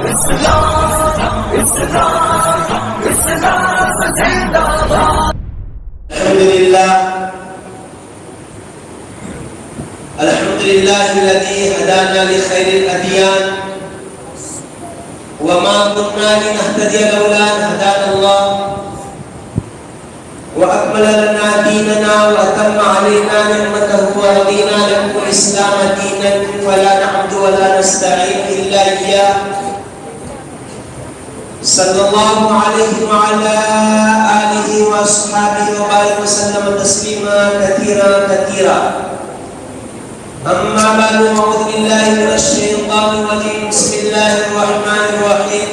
الحمد لله الذي هدانا لخير الأديان وما كنا لنهتدي لولا أن هدانا الله وأكمل لنا ديننا وأتم علينا نعمته ورضينا له الإسلام دينا فلا نعبد ولا نستعين إلا إياه صلى الله عليه وعلى آله وأصحابه وبارك وسلم تسليما كثيرا كثيرا. أما بعد أعوذ بالله من الشيطان الرجيم بسم الله الرحمن الرحيم.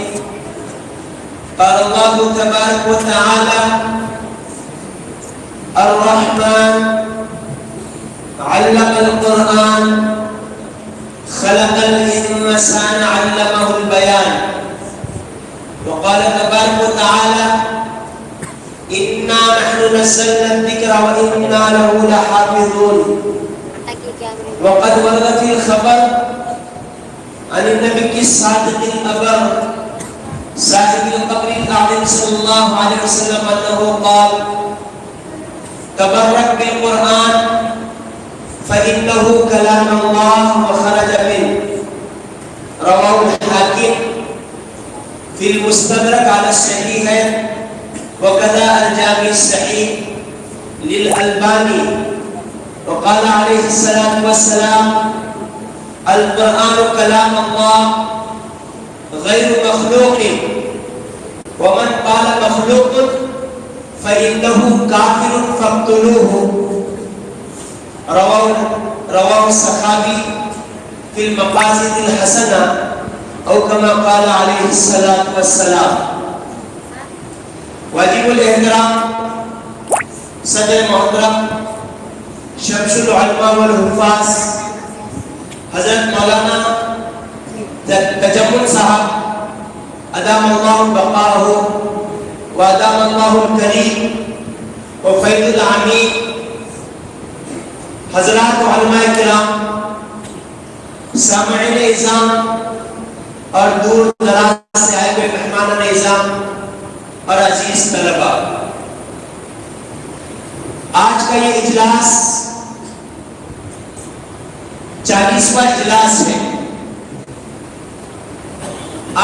قال الله تبارك وتعالى الرحمن علم القرآن خلق الإنسان علمه البيان. وقال تبارك وتعالى إنا نحن نزلنا الذكر وإنا له لحافظون. وقد ورد في الخبر عن النبي الصادق الأبر صاحب القبر الأعظم صلى الله عليه وسلم أنه قال تبرك بالقرآن فإنه كلام الله وخرج منه. رواه الحاكم في المستدرك على الصحيحين وكذا الجامع الصحيح للألباني. وقال عليه الصلاة والسلام القرآن كلام الله غير مخلوق ومن قال مخلوق فإنه كافر فاقتلوه. رواه السخاوي في المقاصد الحسنة أو كما قال عليه الصلاة والسلام. واجب الاحترام صدر محترم شمس العلماء والحفاظ حضرت مولانا تجمل صاحب ادام اللہ بقاہ وادام اللہ الکریم وفید العمید، حضرات علماء کرام، سامعین اعظام اور دور دراز سے آئے ہوئے مہمان اعظام اور عزیز طلباء، آج کا یہ اجلاس 40واں اجلاس ہے.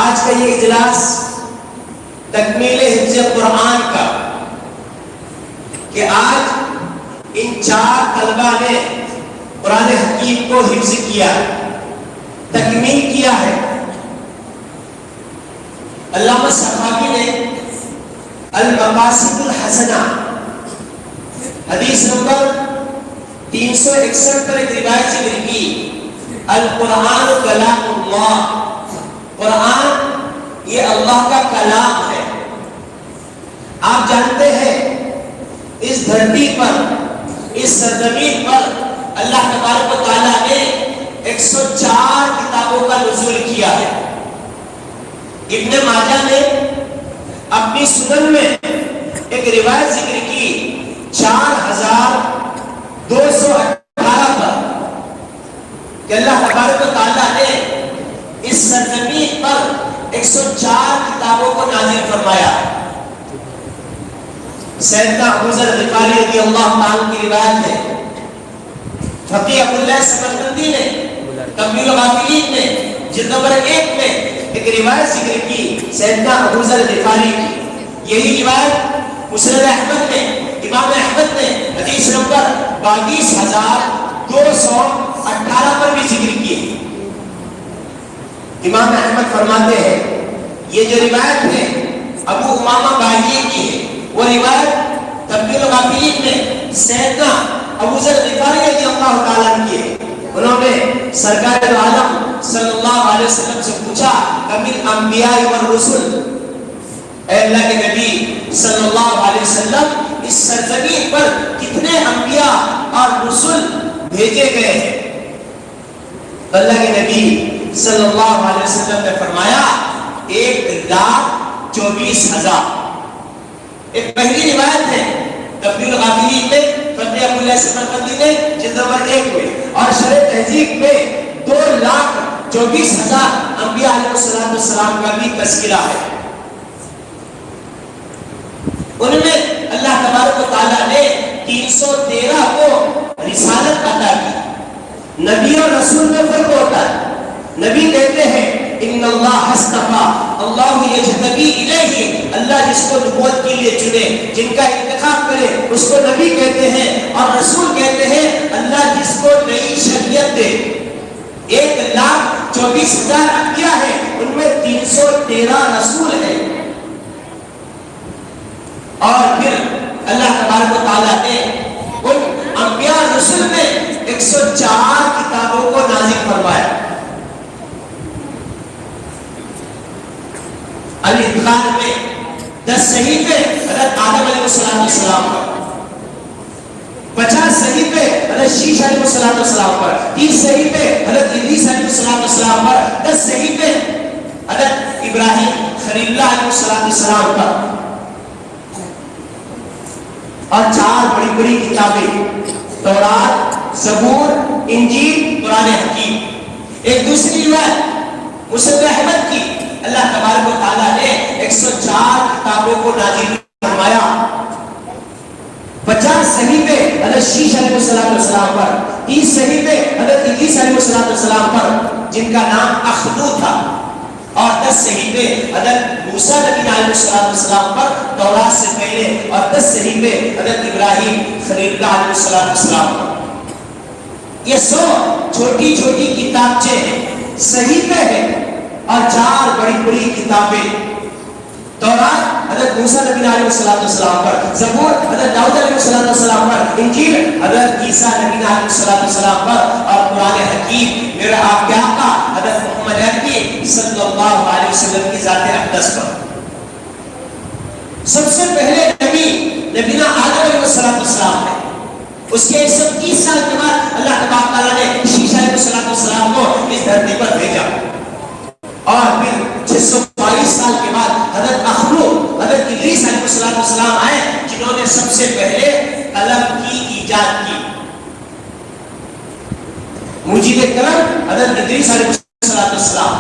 آج کا یہ اجلاس تکمیل حفظ قرآن کا، کہ آج ان 4 طلبہ نے قرآن حکیم کو حفظ کیا، تکمیل کیا ہے. علامہ سخاوی نے المقاصد الحسنہ حدیث نمبر 361 پر ایک روایت ذکر کی، القرآن کلام اللہ، قرآن یہ اللہ کا کلام ہے. آپ جانتے ہیں اس دھرتی پر، اس سرزمین پر اللہ تبارک و تعالیٰ نے 104 کتابوں کا نزول کیا ہے. ابن ماجہ نے اپنی سنن میں ایک روایت ذکر کی 4218 پر کہ اللہ تبارک و تعالیٰ نے اس سرزمین پر 104 کتابوں کو نازل فرمایا. سیدنا ابو ذر غفاری رضی اللہ عنہ کی روایت ہے. فقیہ ابو اللہ سمرقندی نے تنبیہ الغافلین میں جلد نمبر 1 میں ایک روایت ذکر کی سیدنا ابو ذر غفاری کی. یہی روایت مسند احمد میں امام احمد نے حدیث نمبر 22218 پر بھی ذکر کی. امام احمد فرماتے ہیں یہ جو روایت ہے ابو امامہ باہلی کی ہے، وہ روایت تنبیہ الغافلین میں سیدنا ابو ذر غفاری رضی اللہ تعالیٰ عنہ کی ہے. انہوں نے سرکار دو عالم صلی اللہ علیہ وسلم سے پوچھا کمل انبیاء والرسل، اے اللہ کے نبی صلی اللہ علیہ وسلم اس سرزمین پر کتنے انبیاء اور رسل بھیجے گئے ہیں؟ اللہ کے نبی صلی اللہ علیہ وسلم نے فرمایا 1,24,000. ایک پہلی روایت ہے تنبیہ الغافلین میں فقیہ ابو اللہ سمرقندی نے جلد نمبر 1 میں، اور شرح تہذیب میں 2,24,000 انبیاء علیہ السلام السلام کا بھی تذکرہ ہے. ان میں اللہ تبارک و تعالیٰ نے 313 کو رسالت عطا کی. نبی اور رسول میں فرق ہوتا ہے. نبی کہتے ہیں ان اللہ اصطفیٰ اللہ یجتبی الیہ، اللہ جس کو نبوت کے لیے چنے، جن کا انتخاب کرے اس کو نبی کہتے ہیں. اور رسول کہتے ہیں اللہ جس کو نئی شریعت دے. 1,24,000 انبیاء ہیں، ان میں 313 رسول ہیں. اور پھر اللہ تبارک و تعالیٰ نے ان انبیاء رسول میں 104 کتابوں کو نازل فرمایا. الانتقال میں 10 صحیفے حضرت آدم علیہ السلام پر، 50 صحیفے حضرت شیش علیہ السلام پر، 30 صحیفے حضرت ادریس علیہ السلام پر، 10 صحیفے حضرت ابراہیم خلیل اللہ علیہ السلام پر، اور 4 بڑی بڑی کتابیں تورات، زبور، انجیل، قرآن حکیم. ایک دوسری روایت مسند احمد کی، اللہ تبارک و تعالیٰ نے 104 کتابوں کو نازل فرمایا. 50 صحیفے حضرت شیش علیہ السلام پر، 30 صحیفے حضرت ادریس علیہ السلام پر جن کا نام اخنو تھا، اور 10 صحیفے حضرت موسیٰ نبی علیہ السلام پر تورات سے پہلے، اور 10 صحیفے حضرت ابراہیم خلیل اللہ علیہ السلام پر. یہ 100 چھوٹی چھوٹی کتابچے ہیں، صحیفے ہیں، اور 4 بڑی بڑی کتابیں. تورات حضرت موسیٰ نبی علیہ السلام پر، زبور حضرت داؤد علیہ السلام پر، انجیل حضرت عیسیٰ نبی علیہ السلام پر، اور قرآن حکیم میرے آپ کے آقا حضرت محمد عربی صلی اللہ علیہ وسلم کی ذات اقدس پر. سب سے پہلے نبینا آدم علیہ السلام ہے. اس کے 130 سال کے بعد اللہ تبارک تعالیٰ نے شیش علیہ السلام کو اس دھرتی پر بھیجا. اور پھر 622 سال کے بعد حضرت اخنو حضرت ادریس علیہ السلام آئے، جنہوں نے سب سے پہلے قلم کی ایجاد کی. مجید کرم حضرت ادریس علیہ السلام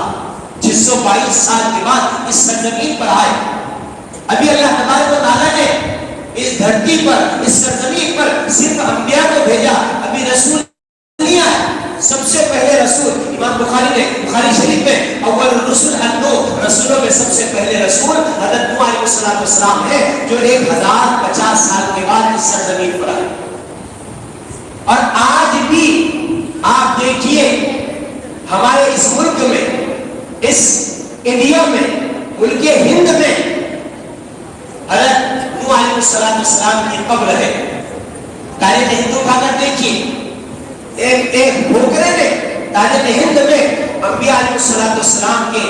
622 سال کے بعد اس سرزمین پر آئے. ابھی اللہ تبارک و تعالیٰ نے اس دھرتی پر، اس سرزمین پر صرف انبیاء کو بھیجا، ابھی رسول نہیں آئے. سب سے پہلے رسول امام بخاری شریف میں اول الرسل النوح، رسولوں میں سب سے پہلے رسول حضرت نوح علیہ السلام ہے، جو 1050 سال کے بعد اس سرزمین پر آئے. اور آج بھی آپ دیکھیے ہمارے اس ملک میں، اس انڈیا میں، ملک ہند میں حضرت نوح علیہ السلام کی قبر ہے. تاریخ ہندو کا اگر دیکھیے، ایک بھوکرے نے تاریخ ہند میں انبیاء علیہ السلام کے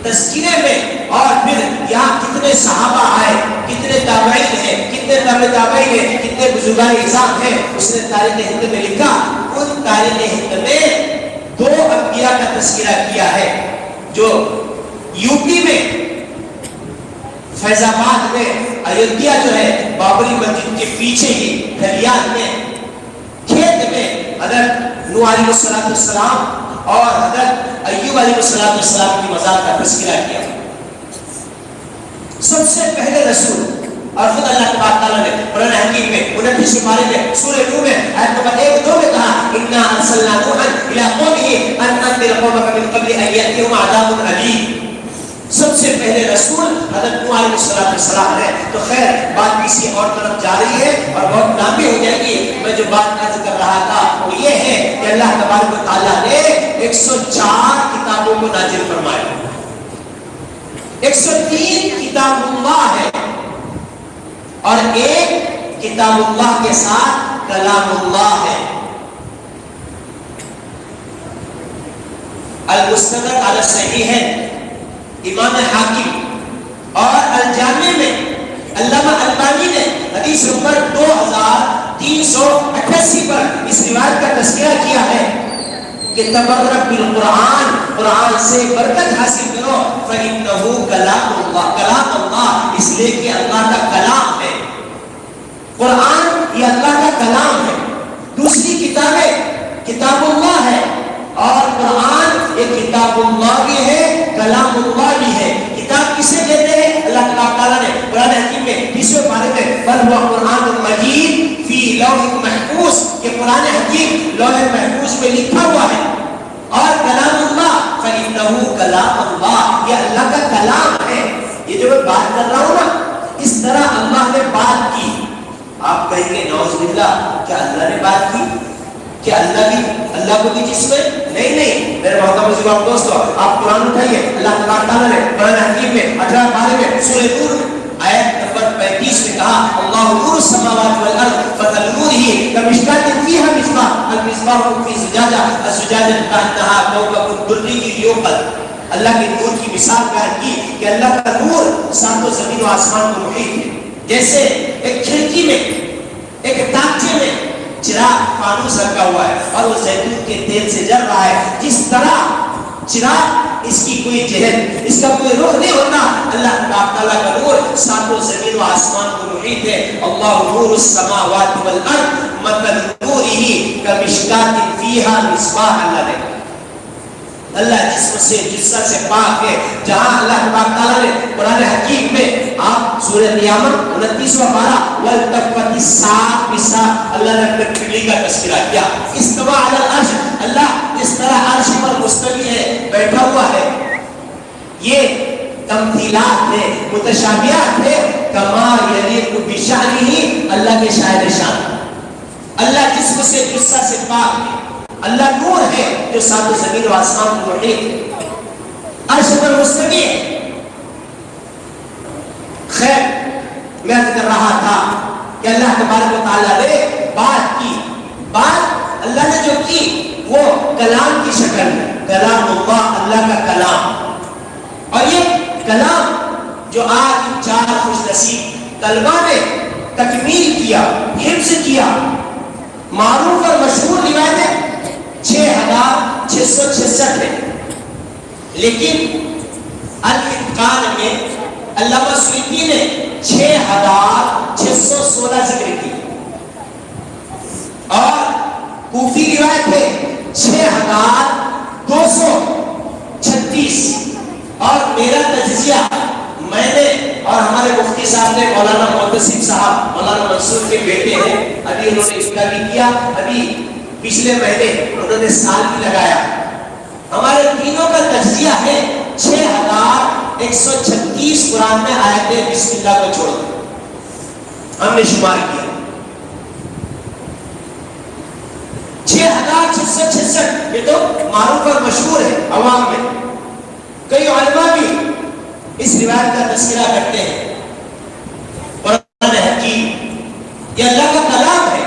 تذکرے میں، اور پھر یہاں کتنے صحابہ آئے، کتنے تابعین ہیں، کتنے تابعین ہیں، کتنے بزرگان اعظام ہیں، اس نے تاریخ ہند میں لکھا. ان تاریخ ہند میں 2 انبیاء کا تذکرہ کیا ہے، جو یو پی میں فیض آباد میں ایودھیا جو ہے بابری مسجد کے پیچھے ہی کھلیان میں کھیت میں حضرت نوح علیہ السلام اور حضرت ایوب علیہ السلام کی مزار کا تذکرہ کیا. سب سے پہلے رسول، اور خود اللہ تبارک تعالیٰ نے قرآن حکیم میں 29 سپارے میں سورہ نوح میں آیت نمبر 1-2 میں کہا اِنَّا أَرْسَلْنَا نُوحًا إِلَىٰ قَوْمِهِ أَنْ أَنذِرْ قَوْمَكَ مِنْ قَبْلِ أَنْ يَأْتِيَهُمْ عَذَابٌ أَلِيمٌ. سب سے پہلے رسول حضرت نوح علیہ السلام ہے. تو خیر بات کسی اور طرف جا رہی ہے اور بہت لمبی ہو جائے گی. میں جو بات عرض کر رہا تھا وہ یہ ہے کہ اللہ تبارک و تعالیٰ نے 104 کتابوں کو نازل فرمایا. 103 کتاب اللہ ہے، اور ایک کتاب اللہ کے ساتھ کلام اللہ ہے. المستدرک علی الصحیح ہے امام حاکم، اور الجامع میں علامہ البانی نے حدیث نمبر 2388 پر اس روایت کا تذکرہ کیا ہے کہ تبرک بالقرآن، قرآن سے برکت حاصل کرو، فإنہ کلام اللہ، اس لیے کہ اللہ کا کلام ہے. قرآن یہ اللہ کا کلام ہے. دوسری کتابیں کتاب اللہ ہے، اور قرآن ایک کتاب اللہ بھی ہے، کلام اللہ بھی ہے. کتاب کسے کہتے ہیں؟ اللہ تعالیٰ نے قرآن حکیم میں 20ویں پارے میں بل ہوا قرآن مجید فی لوح محفوظ، یہ قرآن حکیم لوح محفوظ میں لکھا ہوا ہے. اور کلام اللہ فإنہ کلام اللہ، یہ اللہ کا کلام ہے. یہ جو میں بات کر رہا ہوں نا، اس طرح اللہ نے بات کی. آپ کہیں گے نعوذ باللہ، کیا اللہ نے بات کی؟ کیا اللہ کو بھی جسم ہے؟ نہیں. میرے محترم عزیز دوستو، آپ قرآن اٹھائیے. اللہ تعالیٰ نے قرآن حکیم میں 18 پارے میں سورہ نور آیت نمبر 35 میں کہا اللہ نور السماوات والارض مثل نورہ کمشکاۃ فیہا مصباح المصباح فی زجاجہ الزجاجہ کأنہا کوکب درّی یوقد. اللہ کے نور کی مثال بیان کی کہ اللہ کا نور ساتوں زمین و آسمان کو محیط ہے. جیسے ایک کھڑکی میں، ایک تاکچے میں چراغ فانوس رکھا ہوا ہے اور وہ زیتون کے تیل سے جل رہا ہے، جس طرح چراغ اس کی کوئی جہت، اس کا کوئی روح نہیں ہوتا. اللہ تعالیٰ کا نور ساتوں زمین و آسمان کو محیط ہے. اللہ نور السماوات والارض مثل نورہ کمشکاۃ فیہا مصباح. اللہ جسم سے جسم سے پاک ہے. جہاں اللہ تعالیٰ نے قرآن حکیم میں آپ سورہ قیامت 29واں پارہ والتفت الساق بساق، اللہ نے اپنے پنڈلی کا تذکرہ کیا. استوى علی العرش، اللہ اس طرح عرش پر مستوی ہے، بیٹھا ہوا ہے. یہ تمثیلات ہے، متشابہات ہے. کما یلیق بشأنہ، اللہ کے شاعر شان. اللہ جسم سے جسم سے پاک ہے. اللہ نور ہے جو ساتوں زمین و آسمان کو محیط ہے، عرش پر مستوی ہے. خیر، میں عرض کر رہا تھا کہ اللہ تبارک و تعالیٰ نے بات کی. بات اللہ نے جو کی وہ کلام کی شکل ہے. کلام اللہ، اللہ کا کلام. اور یہ کلام جو آج 4 خوش نصیب طلبہ نے تکمیل کیا، حفظ کیا. معروف اور مشہور روایتیں 6666 ہے، لیکن الاتقان میں علامہ سیوطی نے 6616 ذکر کی. اور کوفی روایت ہے 6236. اور میرا تجزیہ میں نے اور ہمارے مفتی صاحب نے مولانا محتسب صاحب مولانا منصور کے بیٹے ہیں، ابھی انہوں نے اس کا بھی کیا. ابھی پچھلے مہینے انہوں نے سال بھی لگایا. ہمارے تینوں کا تجزیہ ہے 6136 قرآن میں آیتیں بسم اللہ کو چھوڑ دیں. ہم نے شمار کیا 6666. یہ تو معروف اور مشہور ہے عوام میں. کئی علماء بھی اس روایت کا تذکرہ کرتے ہیں. قرآن حکیم یہ اللہ کا کلام ہے.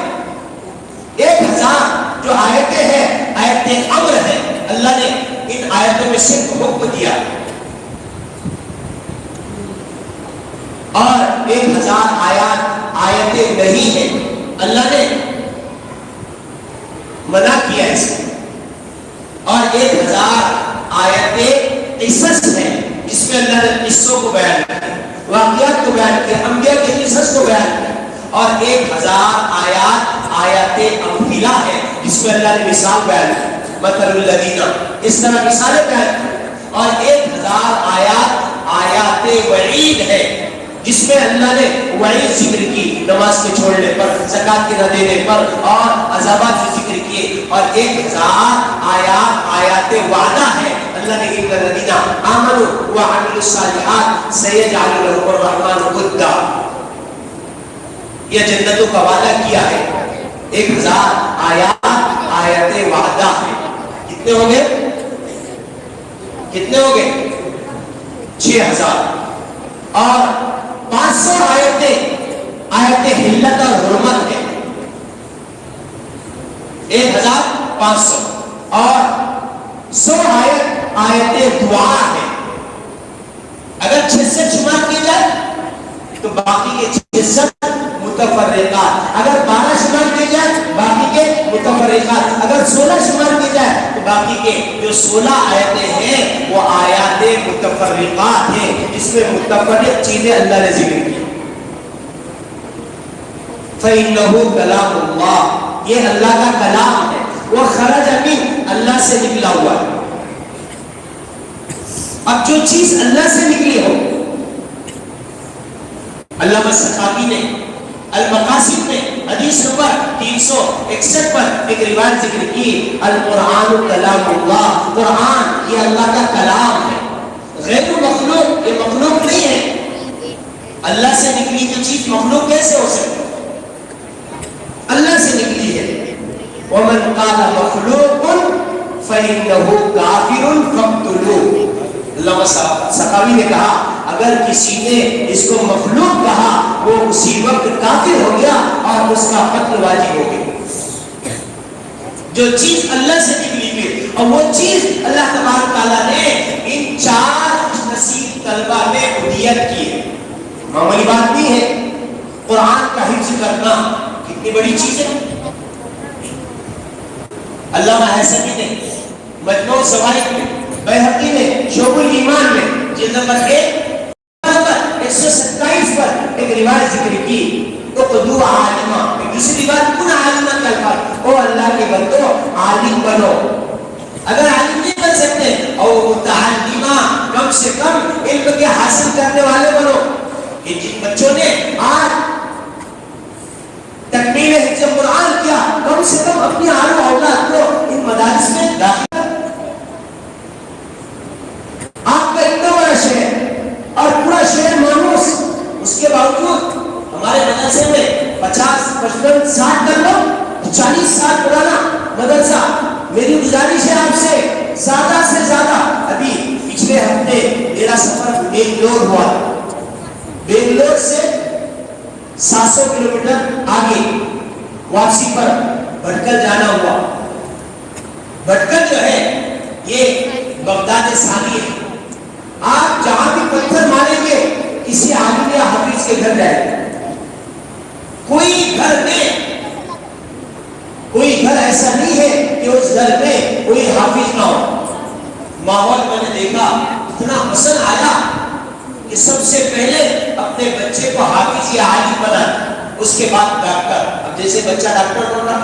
1000 جو آیتیں ہیں آیتیں امر ہیں. اللہ نے ان آیتوں میں صرف حکم دیا. اور 1000 آیات آیتیں نہیں ہیں. اللہ نے منع کیا اس کو. اور 1000 آیتیں قصص ہیں جس میں اللہ نے قصوں کو بیان کیا، واقعات کو بیان کیا، انبیاء کے قصص کو بیان کیا. اور 1000 آیات آیاتیں امثلہ ہے جس میں اللہ نے مثال بیان کی، مثل الذین، اس طرح مثالیں بیان کی. اور 1000 آیات آیات وعید ہے جس میں اللہ نے وعید ذکر کی، نماز کے چھوڑنے پر، زکات کے نہ دینے پر، اور عذابات کے ذکر کیے. اور 1000 آیات آیات وعدہ ہے. اللہ نے ان الذین آمنوا وعملوا الصالحات سیجعل لهم الرحمن ودا، یہ جنتوں کا وعدہ کیا ہے. 1000 آیات آیات وعدہ ہے. کتنے ہو گئے؟ کتنے ہو گئے؟ 6000. اور 500 آیتیں آیت حلت اور حرمت ہے. 1500. اور 100 آیت آیت دعا ہے. اگر 6 سے شمار کی جائے تو باقی کے 6 متفرقات. اگر 12 شمار کی جائے باقی کے متفرقات. اگر 16 شمار کی جائے تو باقی کے جو 16 آیتیں ہیں وہ آیات متفرقات ہیں جس میں متفرق چیزیں اللہ نے ذکر کی. فَإِنَّهُ كَلَامُ اللَّهِ، یہ اللہ کا کلام ہے. وہ خرج من، اللہ سے نکلا ہوا ہے. اب جو چیز اللہ سے نکلی ہو، علامہ سخاوی نے المقاصد میں حدیث نمبر 361 پر ایک روایت ذکر کی، القرآن کلام اللہ، قرآن یہ اللہ کا کلام ہے، غیر مخلوق، یہ مخلوق نہیں ہے۔ اللہ سے نکلی جو چیز مخلوق کیسے ہو سکتی؟ اللہ سے نکلی ہے۔ ومن قال مخلوق فإنه کافر فاقتلوه، علامہ سخاوی نے کہا اگر کسی نے اس کو مخلوق کہا وہ اسی وقت کافر ہو گیا اور اس کا قتل واجب ہو گیا۔ جو چیز اللہ سے نکلی ہوئی اور وہ چیز اللہ تبارک تعالیٰ نے ان 4 نصیب طلبہ میں ہدیت کی ہے، معمولی بات نہیں ہے۔ قرآن کا حفظ کرنا کتنی بڑی چیز ہے۔ علامہ حسنی نے مجموع الزوائد میں، بیہقی نے شعب الایمان میں جلد نمبر 127 پر ایک روایت ذکر کی، اقدو عالمہ، ایک دوسری روایت کن عالمہ کا الفاظ، او اللہ کے بندو عالم بنو، اگر عالم نہیں بن سکتے او متعلمہ، کم سے کم علم کے حاصل کرنے والے بنو۔ یہ جن بچوں نے آج تکمیل حفظ قرآن کیا، کم سے کم اپنی آل و اولاد کو ان مدارس میں داخل۔ آپ کا اتنا بڑا شہر اور پورا شہر مانوس، اس کے باوجود ہمارے مدرسے میں 50 55 60 کر لو، 40 سال پرانا مدرسہ۔ میری گزارش ہے آپ سے زیادہ، ابھی پچھلے ہفتے میرا سفر بنگلور ہوا، بنگلور سے 700 کلومیٹر آگے واپسی پر بھٹکل جانا ہوا۔ بھٹکل جو ہے یہ بغداد ثانی ہے۔ آپ جہاں بھی پتھر ماریں گے کسی عالم یا حافظ کے گھر جائے، کوئی گھر ایسا نہیں ہے کہ اس گھر میں کوئی حافظ نہ ہو۔ ماحول میں نے دیکھا اتنا پسند آیا کہ سب سے پہلے اپنے بچے کو حافظ یا عالم بنانا، اس کے بعد ڈاکٹر۔ اب جیسے بچہ ڈاکٹر بن رہا،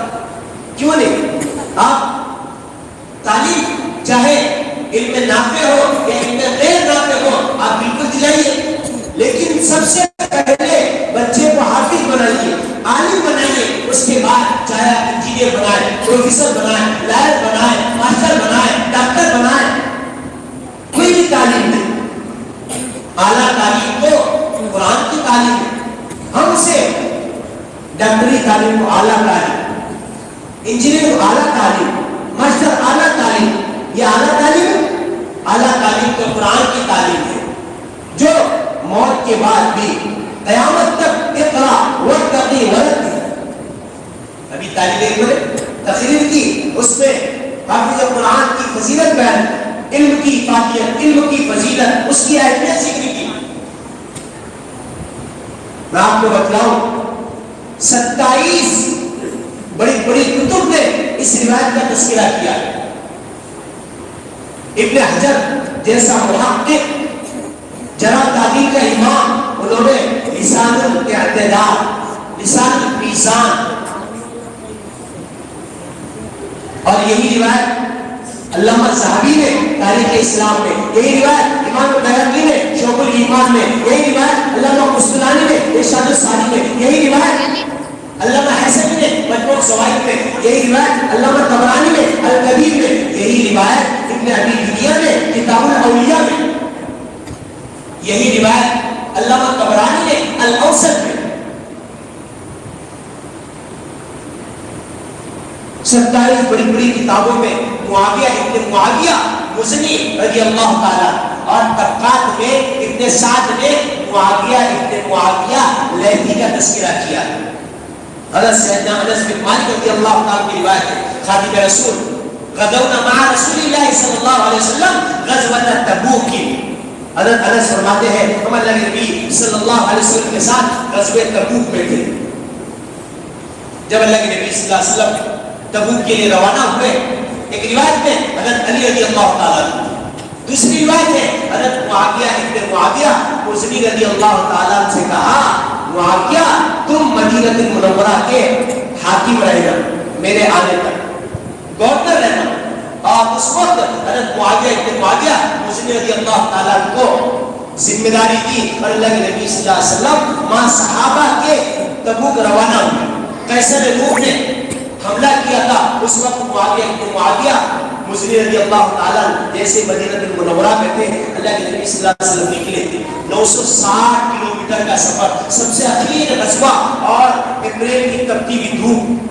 کیوں نہیں؟ آپ تعلیم چاہے علم نافع ہو یا علم غیر نافع ہو آپ بالکل دلائیے، لیکن سب سے پہلے بچے کو حافظ بنائیے، عالم بنائیے، اس کے بعد چاہے آپ انجینئر بنائیں، پروفیسر بنائیں، لائر بنائیں، ماسٹر بنائیں، ڈاکٹر بنائیں، کوئی بھی تعلیم نہیں۔ اعلیٰ تعلیم کو قرآن کی تعلیم ہے، ہم اسے ڈاکٹری تعلیم کو اعلیٰ تعلیم، انجینئر کو اعلیٰ تعلیم، ماسٹر اعلیٰ تعلیم، یہ اعلیٰ تعلیم، اعلیٰ تعلیم تو قرآن کی تعلیم ہے جو موت کے بعد بھی قیامت تک اقرا وارتقی ورتقی۔ ابھی طالب علم نے تقریر کی، اس میں حافظ قرآن کی فضیلت بیان، علم کی افادیت، علم کی فضیلت، اس کی اہمیت ذکر کی۔ میں آپ کو بتلاؤں 27 بڑی بڑی کتب نے اس روایت کا تذکرہ کیا۔ ابن حجر جیسا محقق، جرح تعدیل کا امام، انہوں نے لسان الاعتدال، لسان المیزان، اور یہی روایت علامہ ذہبی نے تاریخ اسلام میں، یہی روایت امام بیہقی نے شعب الایمان میں، یہی روایت علامہ قسطلانی نے ارشاد الساری میں، یہی روایت علامہ حسنی نے مجموع الزوائد میں، یہی روایت علامہ طبرانی نے الکبیر میں، یہی روایت ابن ابی دنیا نے کتاب الاولیاء میں، یہی روایت علامہ طبرانی نے الاوسط میں۔ 27 بڑی بڑی کتابوں میں معاویہ ابن معاویہ مزنی رضی اللہ تعالیٰ، اور طبقات میں ابن سعد نے معاویہ ابن معاویہ لیثی کا تذکرہ کیا۔ حضرت سیدنا انس بن مالک رضی اللہ تعالیٰ کی روایت ہے، خادم رسول، غزونا مع رسول اللہ صلی اللہ علیہ وسلم غزوۃ تبوک کی۔ حضرت انس فرماتے ہیں ہم اللہ کے نبی صلی اللہ علیہ وسلم کے ساتھ غزوہ تبوک میں تھے۔ جب اللہ کے نبی صلی اللہ علیہ وسلم تبوک کے لیے روانہ ہوئے، ایک روایت میں حضرت علی رضی اللہ تعالیٰ، دوسری روایت ہے حضرت معاویہ ابن معاویہ مزنی رضی اللہ تعالیٰ سے کہا معاویہ تم مدینہ المنورہ کے حاکم رہنا، میرے آنے تک گورنر رہنا، اور اس وقت حضرت معاویہ ابن معاویہ مزنی رضی اللہ تعالیٰ کو ذمہ داری دی اور اللہ کے نبی صلی اللہ علیہ وسلم ماں صحابہ کے تبوک روانہ ہوئے. قیصر روم نے حملہ کیا تھا. اس وقت معاویہ ابن معاویہ مزنی رضی اللہ تعالیٰ جیسے مدینہ المنورہ میں تھے, اللہ کے نبی صلی اللہ علیہ وسلم نکلے تھے. 960 کلومیٹر کا سفر, سب سے اخیر غزوہ اور اپریل کی تپتی ہوئی دھوپ.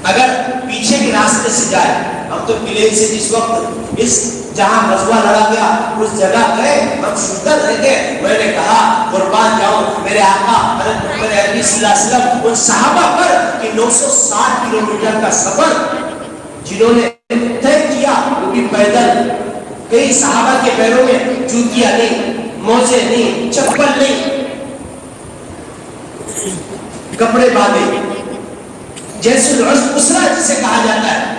اگر پیچھے کے راستے سے جائے, ہم تو پلین سے جس وقت اس جہاں غزوہ لڑا گیا اس جگہ گئے, ہم شدت رہ گئے. میں نے کہا قربان جاؤں میرے آقا حضرت محمد عربی صلی اللہ علیہ وسلم ان صحابہ پر کہ 960 کلومیٹر کا سفر جنہوں نے طے کیا وہ بھی پیدل. کئی صحابہ کے پیروں میں جوتیاں نہیں, موزے نہیں, چپل نہیں, کپڑے باندھے جیسے العسرہ جسے کہا جاتا ہے.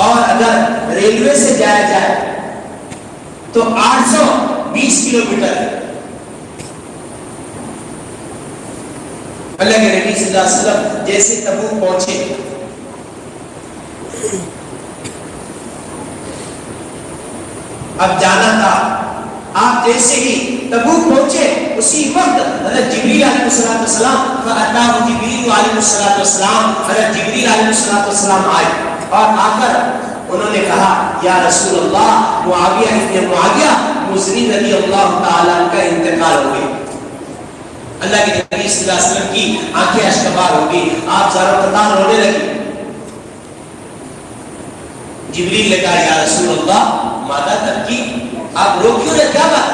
اور اگر ریلوے سے جایا جائے تو 820 کلومیٹر. اللہ کے نبی صلی اللہ علیہ وسلم جیسے تبوک پہنچے, اب جانا تھا, آپ جیسے ہی تبوک پہنچے اسی وقت حضرت جبریل علیہ السلام فاتاہ جبریل علیہ السلام حضرت جبریل علیہ السلام آئے اور آ کر انہوں نے کہا یا رسول اللہ معاویہ ابن معاویہ مزنی رضی اللہ تعالیٰ کا انتقال ہو گیا. اللہ کے نبی صلی اللہ علیہ وسلم کی آنکھیں اشکبار ہو گئی, آپ زارو قطار رونے لگی. جبریل نے کہا یا رسول اللہ ماذا تبکی, آپ رو کیوں رہے, کیا بات.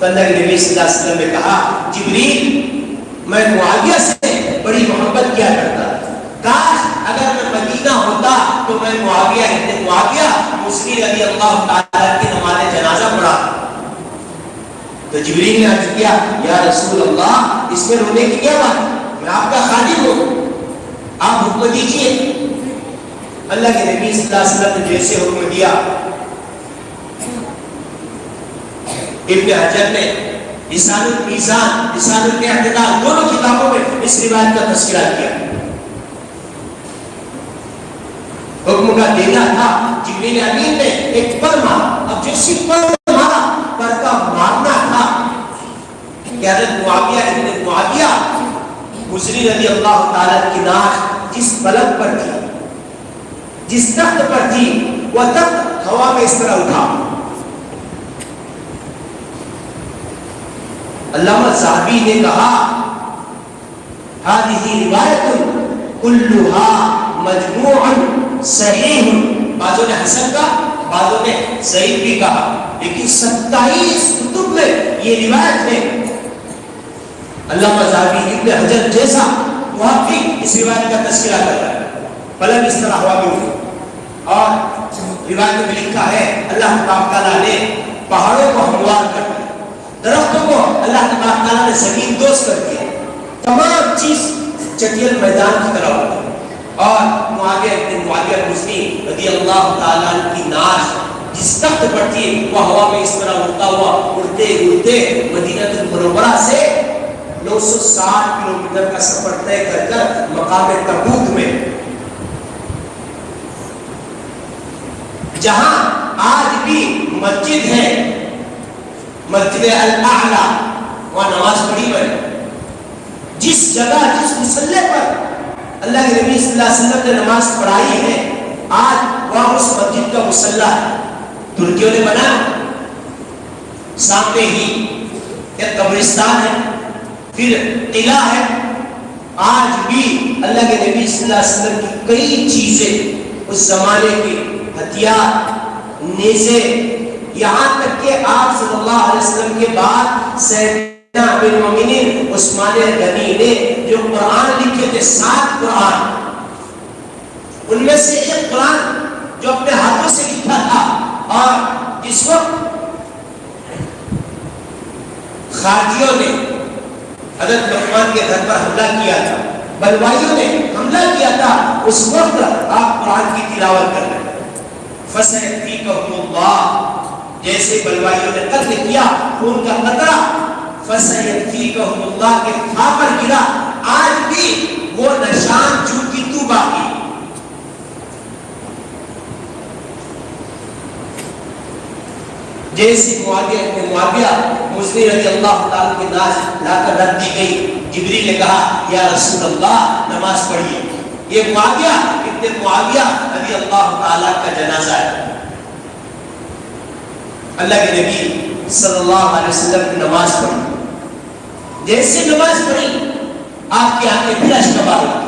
اللہ کے نبی صلی اللہ علیہ وسلم نے کہا جبریل میں معاویہ سے بڑی محبت کیا کرتا, کاش اگر میں مدینہ ہوتا تو میں معاویہ ابن معاویہ مزنی رضی اللہ تعالیٰ کی نماز جنازہ پڑھا. تو جبریل نے عرض کیا یا رسول اللہ اس میں رونے کی کیا بات, میں آپ کا خادم ہوں, آپ حکم دیجیے. اللہ کے نبی صلی اللہ علیہ وسلم نے جیسے حکم دیا, ابن حجر نے لسان المیزان, لسان الاعتدال دونوں کتابوں میں اس روایت کا تذکرہ کیا. حکم کا دینا تھا, جبریل امین نے ایک پر مارا. اب جیسی پر مارا, پر کا مارنا تھا کہ حضرت معاویہ ابن معاویہ مزنی رضی اللہ تعالیٰ کی ناک جس پلک پر تھی, جس تخت پر تھی, وہ تخت ہوا میں اس طرح اٹھا. علامہ صحابی نے کہا هذه روایت كلها مجموع صحیح, بعضوں نے حسن کہا, بعضوں نے ضعیف بھی کہا, لیکن 27 کتب میں یہ روایت ہے. علامہ صحابی ابن حجر جیسا محقق اس روایت کا تذکرہ کر رہا ہے. پلک اس طرح ہوا میں اٹھی اور روایت میں لکھا ہے اللہ تعالیٰ نے پہاڑوں کو ہموار کر دیا, درختوں کو اللہ تعالیٰ نے زمین دوز کر دیا, تمام چیز چٹیل میدان کی طرح ہوتی. اور معاویہ ابن معاویہ مزنی رضی اللہ تعالیٰ کی ناش جس تخت پر تھی وہ ہوا میں اس طرح اڑتا ہوا اڑتے اڑتے مدینہ المنورہ سے 960 کلومیٹر کا سفر طے کر کر مقام تبوک میں, جہاں آج بھی مسجد ہے, مسجد الاعلی, وہاں نماز پڑھی میں. جس جگہ جس مصلی پر اللہ کے نبی صلی اللہ علیہ وسلم نے نماز پڑھائی ہے آج وہاں اس مسجد کا مصلی ہے. ترکیوں نے بنایا, سامنے ہی ایک قبرستان ہے, پھر قلعہ ہے. آج بھی اللہ کے نبی صلی اللہ علیہ وسلم کی کئی چیزیں اس زمانے کے ہتھیار, نیزے, یہاں تک کہ آپ صلی اللہ علیہ وسلم کے بعد سیدنا امیر المومنین عثمان غنی نے جو قرآن لکھے تھے 7 قرآن, ان میں سے ایک قرآن جو اپنے ہاتھوں سے لکھا تھا, اور جس وقت خارجیوں نے حضرت لقمان کے گھر پر حملہ کیا تھا, بلوائیوں نے حملہ کیا تھا, اس وقت آپ قرآن کی تلاوت کر رہے ہیں. فَسَيَكْفِيكَهُمُ اللَّهُ, جیسے بلوائیوں نے قتل کیا خون کا قطرہ فَسَيَكْفِيكَهُمُ اللَّهُ کے تھا پر گرا, آج بھی وہ نشان جو کی تو باقی. جیسے معاویہ مزنی رضی اللہ تعالیٰ کی ناز لا کر رکھ دی گئی، جبریل نے کہا یا رسول اللہ نماز پڑھیے. یہ معاویہ ابن معاویہ رضی اللہ تعالیٰ کا جنازہ ہے. اللہ کے نبی صلی اللہ علیہ وسلم کی نماز پڑھی. جیسے نماز پڑھی آپ کی آنکھیں پھر اشکبار ہوئی.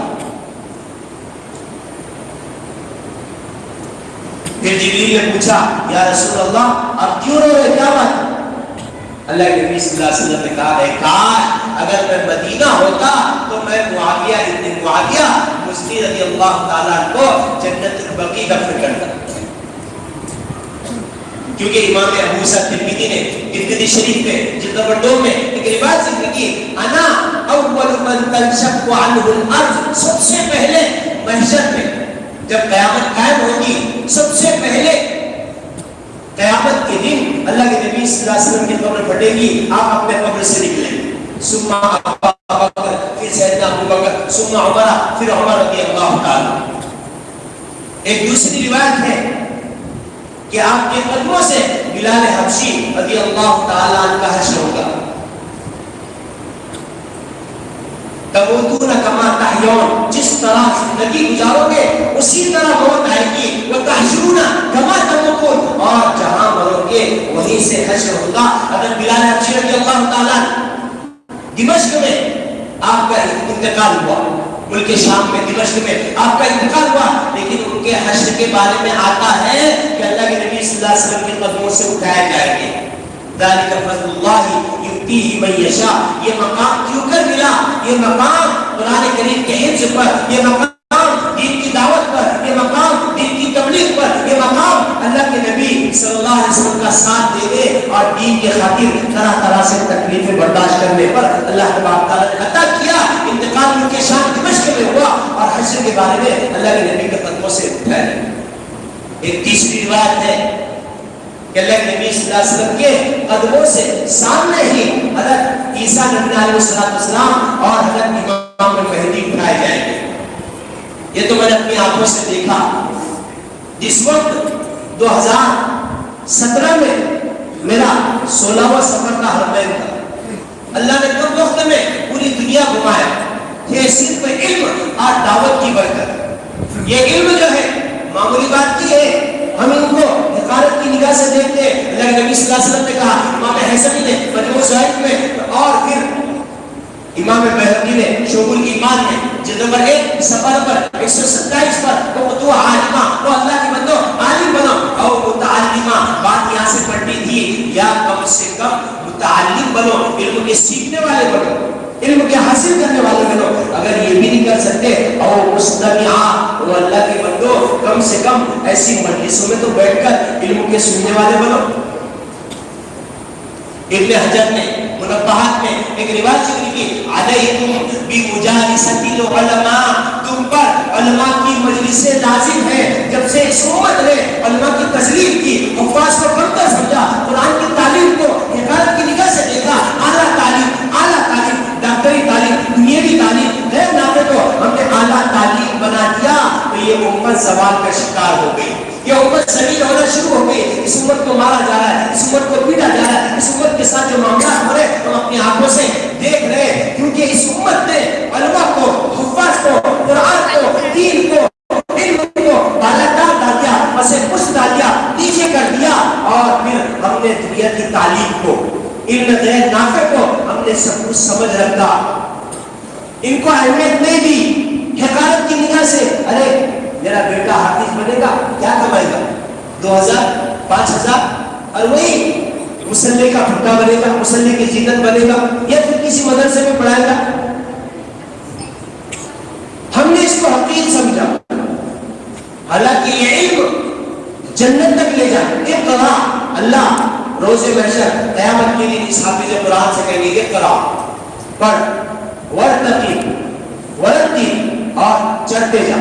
پھر جبریل نے پوچھا یا رسول اللہ اب کیوں رو رہے، کیا بات؟ اللہ کے نبی صلی اللہ علیہ وسلم نے کہا ہے کاش اگر میں مدینہ ہوتا تو میں معاویہ ابن معاویہ مزنی رضی اللہ تعالیٰ کو جنت البقیع دفن کرتا. کیونکہ امام ابو موسیٰ ترمذی نے ترمذی شریف میں جلد نمبر 2 میں ایک روایت ذکر کی، انا اول من تنشق عنہ الارض، سب سے پہلے محشر میں جب قیامت قائم ہوگی سب سے پہلے قیامت کے دن اللہ کے نبی صلی اللہ علیہ وسلم کی قبر پھٹے گی، آپ اپنے قبر سے نکلیں. ثم ابو بکر، پھر سیدنا ابو بکر، ثم عمر، پھر عمر رضی اللہ تعالی. ایک دوسری روایت ہے کہ آپ کے قدموں سے بلال حبشی رضی اللہ تعالی عنہ کا حشر ہوگا. تموتون کما تحیون، جس طرح زندگی گزارو گے اسی طرح موت آئے گی. وتحشرون کما تموتون، اور جہاں مرو گے وہیں سے حشر ہوگا. اگر بلال حبشی رضی اللہ تعالیٰ دمشق میں آپ کا انتقال ہوا، ملک شام میں دمشق میں آپ کا انتقال ہوا، لیکن ان کے حشر کے بارے میں آتا ہے کہ اللہ کے نبی صلی اللہ علیہ وسلم کے قدموں سے اٹھائے جائیں گے. ذالک فضل اللہ یؤتیہ من یشاء. یہ مقام کیوں کر ملا؟ یہ مقام قرآن کریم کے حفظ پر، یہ مقام دین کی دعوت پر، یہ مقام دین کی تبلیغ پر، یہ مقام اللہ کے نبی صلی اللہ علیہ وسلم کا ساتھ دینے اور دین کے خاطر طرح طرح سے تکلیفیں برداشت کرنے پر اللہ تبارک تعالیٰ نے عطا کیا. انتقال ان کے شام دمشق میں ہوا اور حشر کے بارے میں اللہ کے نبی کے قدموں سے اٹھائے. ایک تیسری روایت ہے کہ اللہ کے نبی صلی اللہ علیہ وسلم کے قدموں سے سامنے ہی حضرت عیسیٰ نبی علیہ السلام اور حضرت امام مہدی اٹھائے جائیں گے. یہ تو میں نے اپنی آنکھوں سے دیکھا. جس وقت 2017 میں میرا 16واں سفر کا حرمین تھا، اللہ نے کم وقت میں پوری دنیا گھمایا. یہ صرف علم اور دعوت کی برکت. یہ علم جو ہے معمولی بات کی ہے، ہم ان کو حقارت کی نگاہ سے دیکھتے ہیں. اللہ کے نبی صلی اللہ علیہ وسلم نے کہا، امام حیثمی نے مجموع الزوائد میں، اور پھر امام بہقی نے شعب الایمان میں جلد نمبر 1 صفحہ نمبر 127 پر وہ عالمہ، وہ اللہ کے بندو عالم بنو، اور متعلمہ، بات یہاں سے پڑھنی تھی، یا کم سے کم متعلم بنو، علم کے سیکھنے والے بنو، علم کے حاصل کرنے والے بنو. اگر یہ بھی نہیں کر سکتے اور مستمعہ، وہ اللہ کے بندو کم سے کم ایسی مجلسوں میں تو بیٹھ کر علم کے سننے والے بنو. ابن حجر نے منبہات میں ایک روایت ذکر کی، علیکم بمجالست العلماء، تم پر علماء کی مجلسیں لازم ہیں. جب سے اس امت نے علماء کی تشریف کی، حفاظ کو بڑھتا سمجھا، قرآن کی تعلیم کو حقارت کی نگاہ سے دیکھا، اعلیٰ تعلیم، ڈاکٹری تعلیم، دنیاوی تعلیم، غیر نافع کو ہم نے اعلیٰ تعلیم بنا دیا، تو یہ امت زوال کا شکار ہو گئی. یہ امت ذلیل ہونا شروع ہو گئی. اس امت کو مارا جا رہا ہے، اس امت کو پیٹا جا رہا ہے. اس امت کے ساتھ جو معاملات ہو رہے ہیں ہم اپنی آنکھوں سے دیکھ رہے ہیں، کیونکہ اس امت نے علماء کو، حفاظ کو، قرآن کو، دین کو، علم کو بالاتار ڈال دیا، پسے پشت ڈال دیا، نیچے کر دیا. اور پھر ہم نے دنیا کی تعلیم کو، علم غیر نافع کو ہم نے سب کچھ سمجھ رکھا، ان کو اہمیت نہیں دی. حقارت کی نگاہ سے، ارے میرا بیٹا حافظ بنے گا، کیا کمائے گا؟ 2000 5000، اور وہی مسلح کا پھٹا بنے گا، مسلح کی زینت بنے گا، یا پھر کسی مدرسے میں پڑھائے گا. ہم نے اس کو حقیق سمجھا، حالانکہ یہ علم جنت تک لے جائے. اقرا، اللہ روز محشر قیامت کے دن اس حافظ قرآن سے کہیں گے اقرا، پڑھ، ورتقی، اور چڑھتے جا.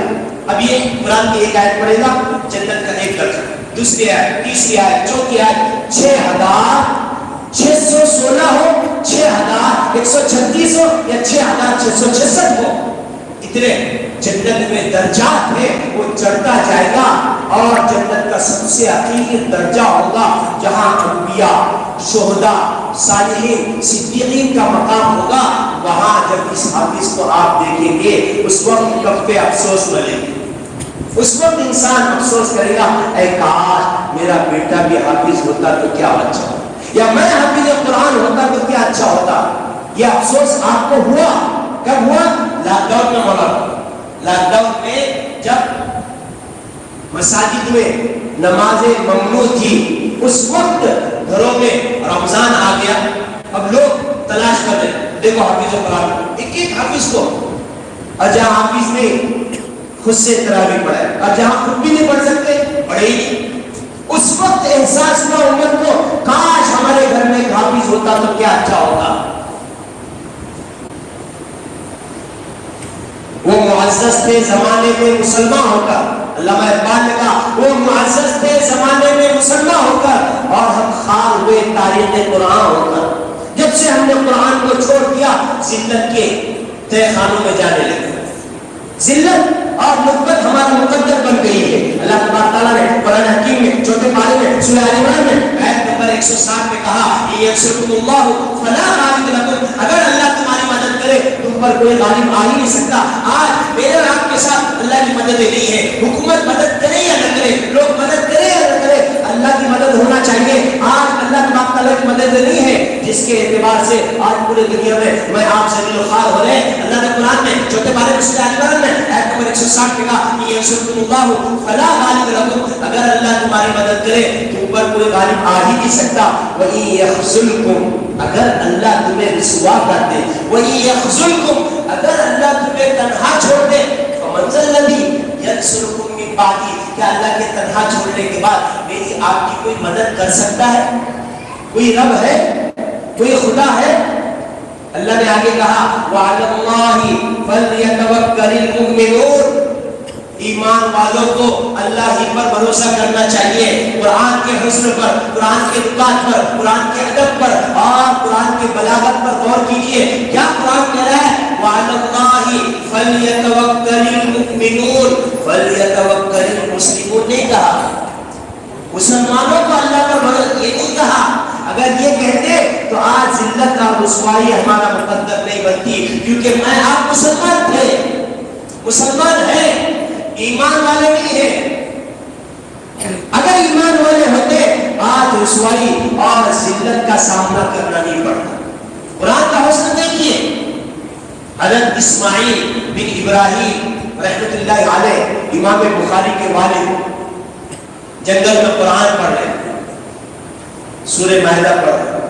اب یہ قرآن کی ایک آیت پڑھے گا، جنت کا ایک درجہ. دوسری آیت، تیسری آیت، چوتھی آیت، 6616 ہو، 6136 ہو، یا 6666 ہو، اتنے جنت میں درجات ہیں وہ چڑھتا جائے گا، اور جنت کا سب سے اخیر درجہ ہوگا جہاں انبیاء، شہداء، صالحین، صدیقین کا مقام ہوگا، وہاں جب اس حافظ کو آپ دیکھیں گے اس وقت کف پہ افسوس ملے گی، اس وقت انسان افسوس کرے گا اے کاش میرا بیٹا بھی حافظ ہوتا تو کیا اچھا ہوتا، یا میں حافظ قرآن ہوتا تو کیا اچھا ہوتا۔ یہ افسوس آپ کو ہوا کب ہوا؟ لاک ڈاؤن میں ہوگا۔ لاک ڈاؤن میں جب مساجد میں نمازیں ممنوع تھی، اس وقت گھروں میں رمضان آ گیا، اب لوگ تلاش کر رہے دیکھو حافظ قرآن، ایک ایک حافظ کو، اور جہاں حافظ نے خود سے تراویح پڑھا ہے اور جہاں خود بھی نہیں پڑھ سکتے پڑھے ہی نہیں، اس وقت احساس ہوا امت کو کاش ہمارے گھر میں ایک حافظ ہوتا تو کیا اچھا ہوتا۔ وہ معزز تھے زمانے میں مسلمان ہو کر، علامہ اقبال نے کہا وہ معزز تھے زمانے میں مسلمان ہو کر، اور ہم خار ہوئے تاریخ قرآن ہو کر۔ جب سے ہم نے قرآن کو چھوڑ دیا ذلت کے تہ خانوں میں جانے لگے، ذلت اور نقبت ہمارا مقدر بن گئی ہے۔ اللہ تبارک تعالیٰ نے قرآن حکیم میں چوتھے پارے میں سورہ آل عمران میں آیت نمبر 160 میں کہا یَنصُرْكُمُ اللَّهُ فَلَا غَالِبَ لَكُمْ، اگر اللہ تمہاری مدد کرے تم پر کوئی غالب آ ہی نہیں سکتا۔ آج میرے اور آپ کے ساتھ اللہ کی مدد نہیں ہے، حکومت مدد کرے یا نہ کرے، لوگ مدد کرے یا نہ کرے، اللہ کی مدد ہونا چاہیے۔ آج اللہ تبارک تعالیٰ کی مدد نہیں ہے، جس کے اعتبار سے آج پورے دنیا میں آپ سے دل و خار ہو رہے ہیں۔ اللہ نے قرآن میں چوتھے پارے میں سورہ آل عمران میں آیت نمبر 160 میں کہا یَنصُرْكُمُ اللَّهُ فَلَا غَالِبَ لَكُمْ، اگر اللہ تمہاری مدد کرے تم پر کوئی غالب آ ہی نہیں سکتا۔ وَإِن يَخْذُلْكُمْ، اگر اللہ تمہیں رسوا کر دے، وَإِن يَخْذُلْكُمْ، اگر اللہ تمہیں تنہا چھوڑ دے، فَمَنْ ذَا الَّذِي يَنصُرُكُمْ مِنْ بَعْدِهِ، کیا اللہ کے تنہا چھوڑنے کے بعد میری آپ کی کوئی مدد کر سکتا ہے؟ کوئی رب ہے؟ کوئی خدا ہے؟ اللہ نے آگے کہا وَعَلَى اللَّهِ فَلْيَتَوَكَّلِ الْمُؤْمِنُونَ، ایمان والوں کو اللہ ہی پر بھروسہ کرنا چاہیے، قرآن کے حسن پر، قرآن کے نکات پر، قرآن کے ادب پر اور قرآن کے بلاغت پر غور کیجئے۔ کیا قرآن کہہ رہا ہے وَعَلَى اللَّهِ فَلْيَتَوَكَّلِ الْمُؤْمِنُونَ، فَلْيَتَوَكَّلِ الْمُسْلِمُونَ نہیں کہا، مسلمانوں کو اللہ پر بھروسہ یہ نہیں کہا۔ اگر یہ کہتے تو آج ذلت اور رسوائی ہمارا مقدر نہیں بنتی، کیونکہ میں آپ مسلمان تھے، مسلمان ہیں، ایمان والے نہیں ہیں۔ اگر ایمان والے ہوتے آج رسوائی اور ذلت کا سامنا کرنا نہیں پڑتا۔ قرآن کا حسن دیکھیے، حضرت اسماعیل بن ابراہیم رحمۃ اللہ علیہ، امام بخاری کے والد، جنگل میں قرآن پڑھ رہے ہیں، سورہ مائدہ پڑھ رہے ہیں،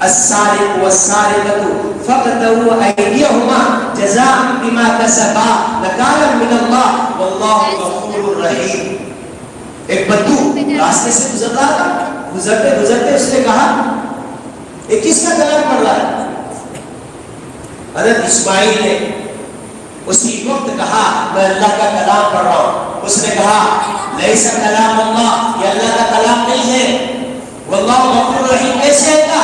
السارق والسارقة فاقطعوا أيديهما جزاء بما كسبا نكالا من الله والله غفور رحيم۔ ایک بدو راستے سے گزر رہا تھا، گزرتے گزرتے اس نے کہا یہ کس کا کلام پڑھ رہا ہے؟ حضرت اسماعیل نے اسی وقت کہا میں اللہ کا کلام پڑھ رہا ہوں۔ اس نے کہا لیس کلام اللہ، یہ اللہ کا کلام نہیں ہے، واللہ غفور رحیم کیسے ہے گا؟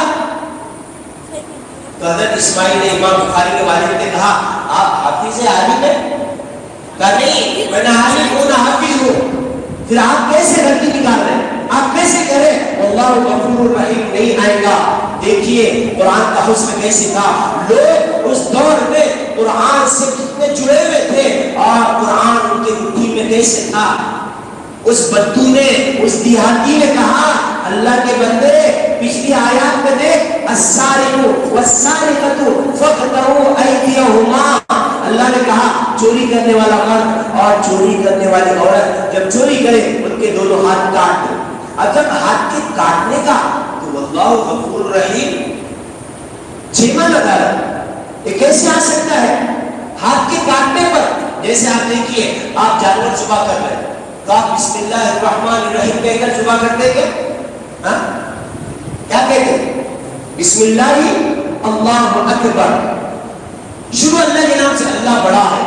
تو حضرت اسماعیل نے امام بخاری کے والد نے کہا آپ حافظ عالم ہیں؟ کہا نہیں میں نہ عالم ہوں نہ حافظ ہوں۔ پھر آپ کیسے غلطی نکال رہے ہیں؟ آپ کیسے کہہ رہے ہیں اللہ غفور رحیم نہیں آئے گا؟ دیکھیے قرآن کا حسن کیسے تھا، لوگ اس دور میں قرآن سے کتنے جڑے ہوئے تھے اور قرآن ان کے روٹی میں کیسے تھا۔ اس بدو نے، اس دیہاتی نے کہا اللہ کے بندے پچھلی آیات میں دیکھ السارق والسارقة فاقطعوا أيديهما، اللہ نے کہا چوری کرنے والا مرد اور چوری کرنے والی عورت جب چوری کرے ان کے دونوں ہاتھ کاٹ دو۔ اب جب ہاتھ کے کاٹنے کا تو واللہ غفور رحیم چھیما لگا رہا، یہ کیسے آ سکتا ہے ہاتھ کے کاٹنے پر؟ جیسے آپ دیکھیے آپ جانور ذبح کر رہے ہیں تو آپ بسم اللہ الرحمن الرحیم کہہ کر ذبح کرتے کیا؟ کیا کہتے؟ بسم اللہ اللہ اکبر، شروع اللہ کے نام سے، اللہ بڑا ہے،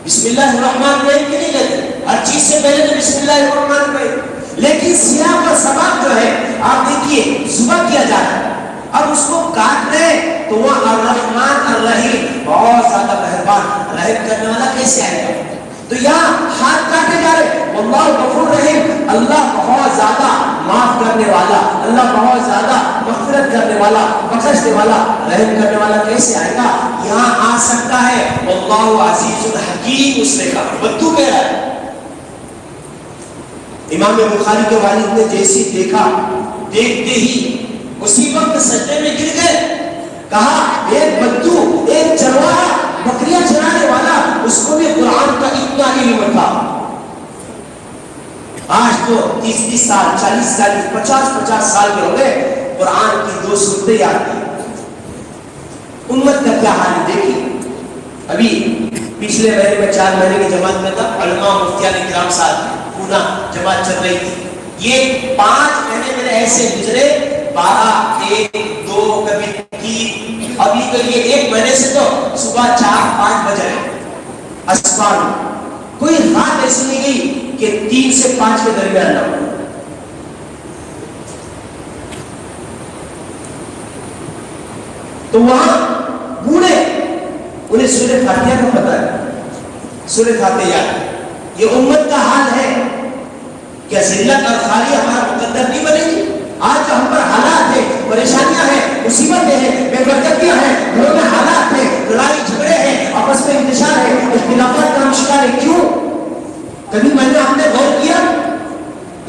بسم اللہ الرحمن الرحیم نہیں کہتے، ہر چیز سے پہلے تو بسم اللہ الرحمن الرحیم۔ لیکن سیاق اور سباق جو ہے آپ دیکھیے ذبح کیا جا رہا ہے، اب اس کو کاٹ رہے تو وہ الرحمن الرحیم، بہت زیادہ مہربان رحم کرنے والا کیسے آئے گا؟ تو یہاں ہاتھ کاٹے جا رہے، واللہ غفور رحیم، اللہ بہت زیادہ معاف کرنے والا، اللہ بہت زیادہ مغفرت کرنے والا، بخشنے والا، رحم کرنے والا کیسے آئے گا؟ یہاں آ سکتا ہے واللہ عزیز الحکیم، اس نے کہا بدو کہہ رہا ہے۔ امام بخاری کے والد نے جیسی دیکھا، دیکھتے ہی اسی وقت سجدے میں گر گئے، کہا ایک بدو، ایک چرواہا، بکریاں چرانے والا، اس کو بھی قرآن کا اتنا علم تھا۔ آج تو 30 سال 40 سال 50 سال کے ہو گئے، قرآن کی 2 سورتیں یاد نہیں۔ امت کا کیا حال ہے دیکھیے۔ ابھی پچھلے مہینے میں 4 مہینے کی جماعت میں تھا، علماء مفتیان کرام ساتھ پونا جماعت چل رہی تھی۔ یہ 5 مہینے میرے ایسے گزرے، 12 1 2 کبھی 3، ابھی تو یہ 1 مہینے سے تو صبح 4-5 بجے اسمان کوئی رات ایسی نہیں گئی کہ 3 سے 5 کے درمیان نہ ہو۔ تو وہاں بوڑھے، انہیں سورہ فاتحہ کا پتہ ہے، سورہ فاتحہ، یہ امت کا حال ہے۔ کیا ذلت اور خالی ہمارا مقدر نہیں بنے گی؟ آج جو ہم پر حالات ہیں، پریشانیاں ہیں، مصیبتیں ہیں، بے برکتیاں ہیں، گھروں میں حالات ہیں، لڑائی جھگڑے ہیں، آپس میں انتشار ہے، اختلافات کا ہم شکار ہیں، کیوں؟ کبھی ہم نے غور کیا؟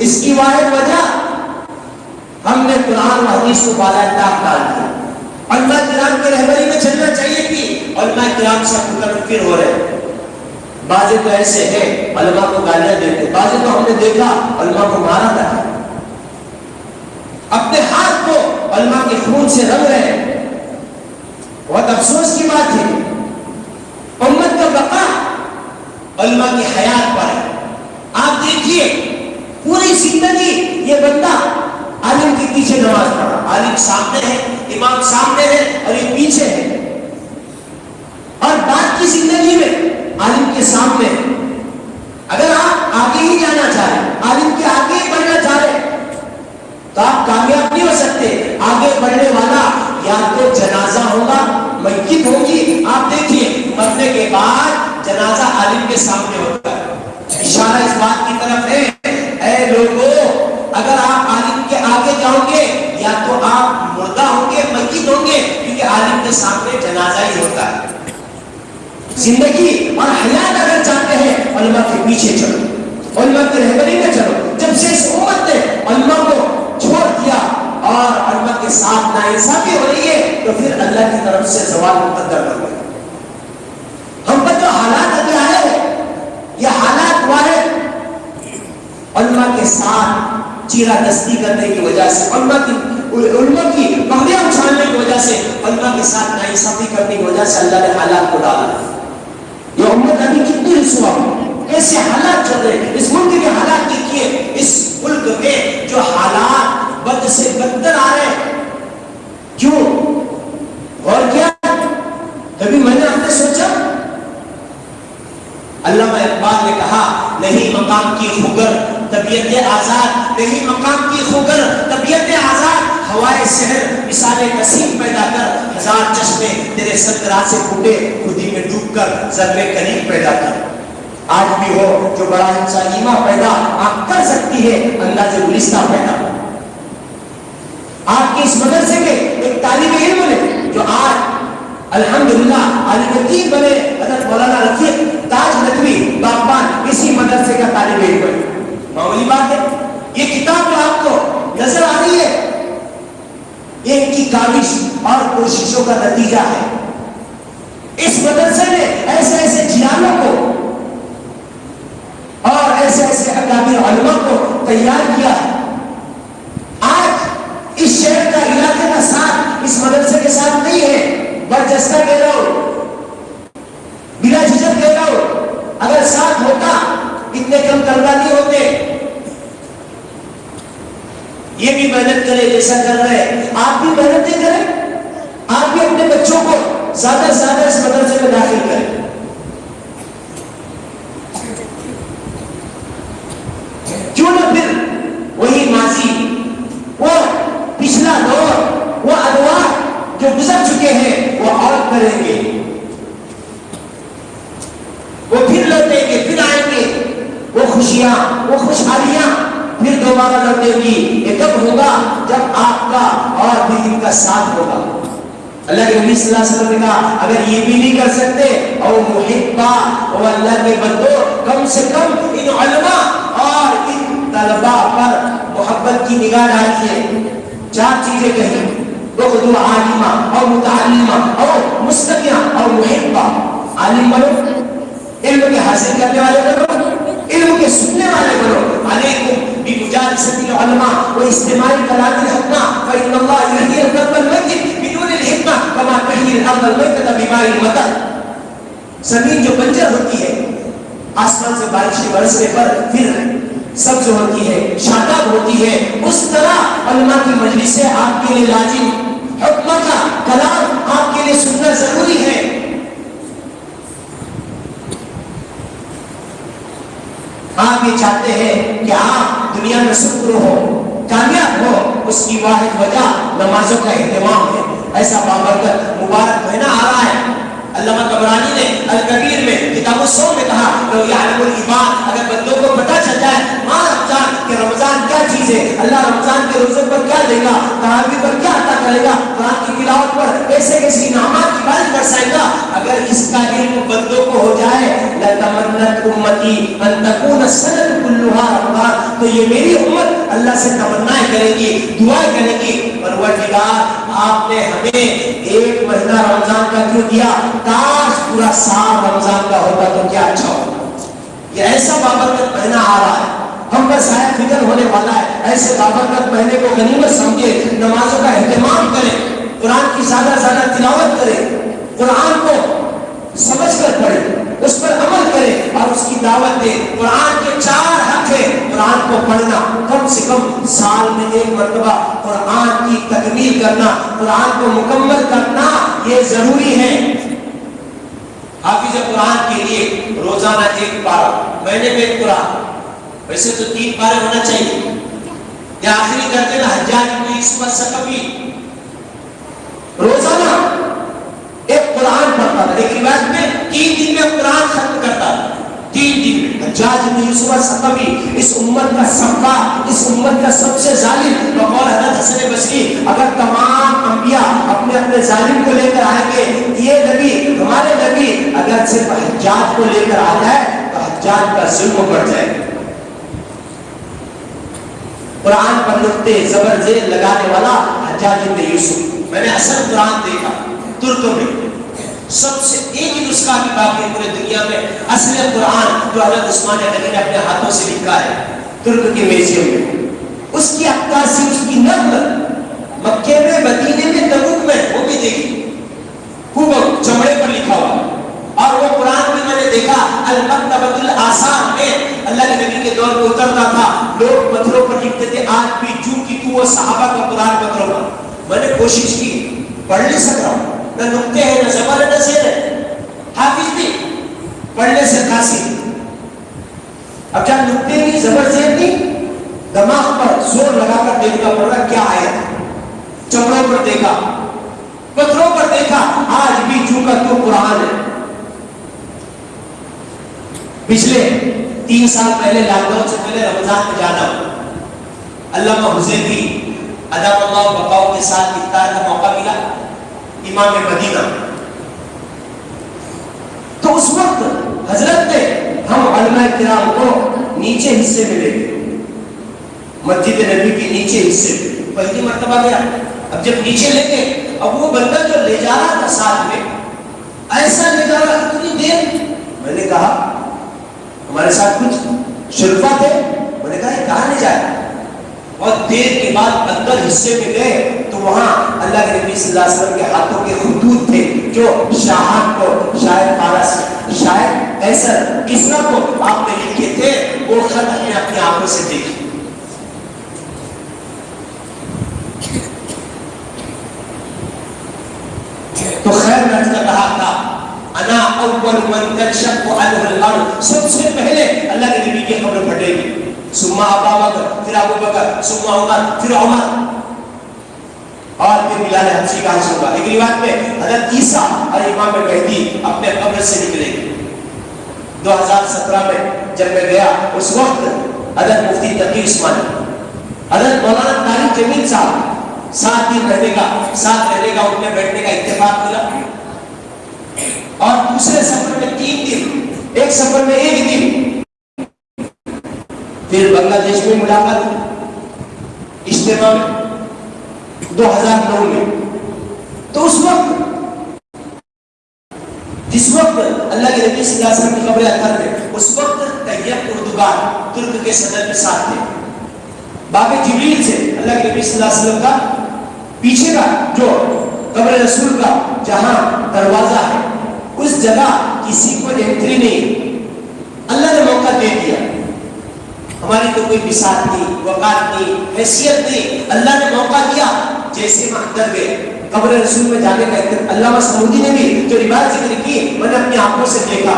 اس کی واحد وجہ ہم نے قرآن و حدیث کو بالا طاق ڈال دیا۔ علماء کرام کی رہبری میں چلنا چاہیے کہ علماء کرام سب متفق ہو رہے ہیں۔ بعض تو ایسے ہیں علماء کو گالیاں دیتے، بعض تو ہم نے دیکھا علماء کو مارا تھا، اپنے ہاتھ کو علماء کے خون سے رنگ رہے ہیں۔ بہت افسوس کی بات ہے، امت کا بقا علماء کی حیات پر ہے۔ آپ دیکھیے پوری زندگی یہ بندہ عالم کے پیچھے نماز پڑھا، عالم سامنے ہے، امام سامنے ہے اور یہ پیچھے ہے، اور بعد کی زندگی میں عالم کے سامنے ہے۔ اگر آپ آگے ہی جانا چاہیں، عالم کے آگے ہی بڑھنا چاہیں تو آپ کامیاب نہیں ہو سکتے۔ آگے بڑھنے والا یا تو جنازہ ہوگا، میت ہوگی۔ آپ دیکھیے مرنے کے بعد جنازہ عالم کے سامنے ہوتا ہے، اشارہ اس بات کی طرف ہے، اے لوگوں اگر آپ عالم کے آگے جاؤ گے یا تو آپ مردہ ہوں گے، میت ہوں گے، کیونکہ عالم کے سامنے جنازہ ہی ہوتا ہے۔ زندگی اور حیات اگر چاہتے ہیں علماء کے پیچھے چلو، علماء کی رہبری میں چلو۔ جب سے اس امت نے علماء کو چھوڑ دیا اور علماء کے ساتھ ناانصافی ہو رہی ہے تو پھر اللہ کی طرف سے زوال مقدر کر گئے۔ ہم پر جو حالات ابھی آئے ہیں یہ حالات واحد علماء کے ساتھ چیرہ دستی کرنے کی وجہ سے، علماء کی پگڑیاں اچھالنے کی وجہ سے، علماء کے ساتھ ناانصافی کرنے کی وجہ سے اللہ نے حالات کو ڈالا۔ یہ امت ابھی کتنی رسوا ہے، کیسے حالات چل رہے ہیں۔ اس ملک کے حالات دیکھیے، اس ملک میں جو حالات بد سے بدتر آ رہے ہیں، کیوں؟ غور کیا کبھی میں نے آپ نے سوچا؟ علامہ اقبال نے کہا نہیں مقام کی خوگر طبیعت آزاد، نہیں مقام کی خوگر طبیعت آزاد، ہوائے شہر مثال نسیم پیدا کر، ہزار چشمے تیرے سکرات سے پھوٹے، خودی میں ڈوب کر ضرب کریم پیدا کر۔ آج بھی ہو جو بڑا انسان ایما پیدا آپ کر سکتی ہے، انداز گلستہ پیدا۔ آپ کے اس مدرسے کے ایک طالب علم نے جو آج الحمدللہ عالم دین بنے، حضرت مولانا رفیق تاج ندوی باغبان اسی مدرسے کا طالب علم بنے، معمولی بات ہے؟ یہ کتاب جو آپ کو نظر آ رہی ہے یہ ان کی کاوش اور کوششوں کا نتیجہ ہے۔ اس مدرسے نے ایسے ایسے جیانوں کو اور ایسے ایسے اکابر علماء کو تیار کیا ہے۔ آج اس شہر کا علاقے کا ساتھ اس مدرسے کے ساتھ نہیں ہے، برجستہ کہہ رہا ہوں، بلا جھجک کہہ رہا ہوں، اگر ساتھ ہوتا اتنے کم طلبہ نہیں ہوتے۔ یہ بھی محنت کرے جیسا کر رہے ہیں، آپ بھی محنتیں کریں، آپ بھی اپنے بچوں کو زیادہ سے زیادہ اس مدرسے میں داخل کریں۔ کیوں نہ پھر وہی ماضی، وہ پچھلا دور، وہ ادوار جو گزر چکے ہیں کریں گے، وہ پھر لوٹیں گے، پھر آئیں گے، وہ خوشیاں، وہ خوشحالیاں پھر دوبارہ لوٹیں گی۔ یہ کب ہوگا؟ جب آپ کا اور بھی ان کا ساتھ ہوگا۔ اللہ کے نبی صلی اللہ علیہ وسلم نے کہا اگر یہ بھی نہیں کر سکتے اور محبا اور اللہ کے بندو، کم سے کم ان علماء اور ان طلباء پر محبت کی نگاہ ڈالیے۔ چار چیزیں کہیں، بغض عالمہ اور متعلمہ اور مستمعہ اور محبہ۔ عالم بنو، علم کے حاصل کرنے والے بنو، علم کے سننے والے بنو۔ علیکم بمجالسۃ العلماء واستماع کلام الحکماء فإن اللہ یحیی القلب المیت بدون الحکمہ کما تحیی الارض المیتۃ بماء المطر۔ زمین جو بنجر ہوتی ہے، آسمان سے بارشیں برسنے پر پھر سبز ہوتی ہے، شاداب ہوتی ہے، اس طرح علماء کی مجلسیں آپ کے لیے لازم، حکمہ کا کلام آپ کے لیے سننا ضروری ہے۔ آپ یہ چاہتے ہیں کہ آپ دنیا میں سکر ہو، کامیاب ہو، اس کی واحد وجہ نمازوں کا اہتمام ہے۔ ایسا بابرکت مبارک مہینہ آ رہا ہے۔ علامہ طبرانی نے الکبیر میں کتاب الصوم میں کہا لو یعلم العباد، اگر بندوں کو پتہ چل جائے ما رمضان کہ رمضان کیا چیز ہے، اللہ رمضان کے روزے پر کیا دے گا، تراویح پر کیا عطا کرے گا، قرآن کی تلاوت پر کیسے کیسے انعامات کی بارش برسائے گا، اگر اس کا علم بندوں کو ہو جائے لتمنت امتی ان تکون السنۃ کلھا رمضان، تو یہ میری امت اللہ سے تمنائیں کرے گی، دعائیں کرے گی پروردگار آپ نے ہمیں ایک مہینہ رمضان کا کیوں دیا، کاش پورا سال رمضان کا ہوتا تو کیا اچھا ہوتا۔ یہ ایسا بابرکت مہینہ آ رہا ہے، ہم پر شاید فکر ہونے والا ہے، ایسے بابرکت مہینے کو غنیمت سمجھے، نمازوں کا اہتمام کریں، قرآن کی زیادہ سے زیادہ تلاوت کریں، قرآن کو سمجھ کر پڑھیں، اس پر عمل کریں اور اس کی دعوت دیں۔ قرآن کے 4 حق ہیں، قرآن کو پڑھنا، کم سے کم سال میں 1 مرتبہ قرآن کی تکمیل کرنا، قرآن کو مکمل کرنا یہ ضروری ہے۔ حافظ قرآن کے لیے روزانہ 1 پارہ، مہینے میں 1 قرآن، ویسے تو 3 پارے ہونا چاہیے۔ یا آخری کرتے نا حجاج بن یوسف الثقفی روزانہ 1 قرآن پڑھتا تھا، ایک روایت میں 3 دن میں قرآن ختم کرتا تھا، 3 دن میں۔ حجاج بن یوسف الثقفی اس امت کا سبا، اس امت کا سب سے ظالم، بقول حضرت حسن بصری اگر تمام انبیاء اپنے اپنے ظالم کو لے کر آئیں گے، یہ نبی ہمارے نبی اگر صرف حجاج کو لے کر آ جائے تو حجاج کا ظلم بڑھ جائے گا۔ قرآن پر نقطے زبر زیر لگانے والا حجاج بن یوسف۔ میں نے اصل قرآن دیکھا ترک میں، سب سے ایک ہی نسخہ کی باقی پورے دنیا میں اصل قرآن جو حضرت عثمان غنی نے اپنے ہاتھوں سے لکھا ہے ترک کے میوزیم میں، اس کی عکاسی، اس کی نقل مکے میں، مدینے میں، تبوک میں، وہ بھی دیکھی، خوب چمڑے پر لکھا ہوا۔ اور وہ قرآن بھی میں نے دیکھا المکتبۃ الآثار میں اللہ کے نبی کے دور میں اترتا تھا، لوگ پتھروں پر لکھتے تھے، آج بھی جو کی تو وہ صحابہ کا قرآن پتھروں پر۔ میں نے کوشش کی، پڑھ نہیں سک رہا ہوں، نہ نقطے ہیں، نہ زبر ہے، نہ زیر ہے، حافظ بھی پڑھنے سے قاصر۔ اب جب نقطے نہیں، زبر زیر نہیں، دماغ پر زور لگا کر دیکھنا پڑ رہا کیا آیت، چمڑوں پر دیکھا، پتھروں پر دیکھا، آج بھی جو کا تو قرآن ہے۔ پچھلے 3 سال پہلے لاک ڈاؤن سے پہلے رمضان میں جانا، علامہ حذیفی ادب اللہ بقاؤ کے ساتھ افطار کا موقع ملا، امام مدینہ۔ تو اس وقت حضرت نے ہم علماء کرام کو نیچے حصے میں لے گئے، مسجد نبی کے نیچے حصے میں، پہلی مرتبہ گیا۔ اب جب نیچے لے گئے، اب وہ بندہ جو لے جا رہا تھا ساتھ میں ایسا لے جا رہا اتنی دیر، میں نے کہا ہمارے ساتھ کچھ شرفا تھے، میں نے کہا یہ کہاں لے جائے، اور دیر کے بعد اندر حصے میں گئے تو وہاں اللہ کے نبی صلی اللہ علیہ وسلم کے ہاتھوں کے خطوط تھے جو شاہان کو، شاعر فارس، شاعر ایسر کسرا کو آپ نے لکھے تھے، وہ خط ہم نے اپنی آنکھوں سے دیکھی۔ تو خیر میں نے کہا تھا انا اول من تنشق عنه الارض، سب سے پہلے اللہ کے نبی کی قبر پھٹے گی، ثم ابو بکر، پھر ابو بکر، ثم عمر، پھر عمر۔ اور پھر بلال حبشی کا حشر ہوگا. ایک روایت میں حضرت عیسیٰ اور امام مہدی اپنے قبر سے نکلیں گے. 2017 میں جب میں گیا اس وقت حضرت مفتی تقی عثمانی، حضرت مولانا طارق جمیل صاحب 7 دن رہنے کا اٹھنے بیٹھنے کا اتفاق ملا، اور دوسرے سفر میں 3 دن، ایک سفر میں 1 دن. پھر بنگلہ دیش میں ملاقات اجتماع میں 2009 میں. تو اس وقت جس وقت اللہ کے نبی صلی اللہ علیہ وسلم کی قبر اطہر میں اس وقت طیب اردوگان ترک کے صدر کے ساتھ تھے. باب جبریل سے اللہ کے نبی صلی اللہ علیہ وسلم کا پیچھے کا جو قبر رسول کا جہاں دروازہ ہے اس جگہ کسی کو انٹری نہیں. اللہ نے موقع دے دیا. ہماری تو کوئی بساط نہیں، وقات نہیں، حیثیت نہیں. اللہ نے موقع دیا. جیسے ہم اندر گئے قبر رسول میں جانے کا علامہ سعودی نے بھی جو روایت ذکر کی میں نے اپنی آنکھوں سے دیکھا.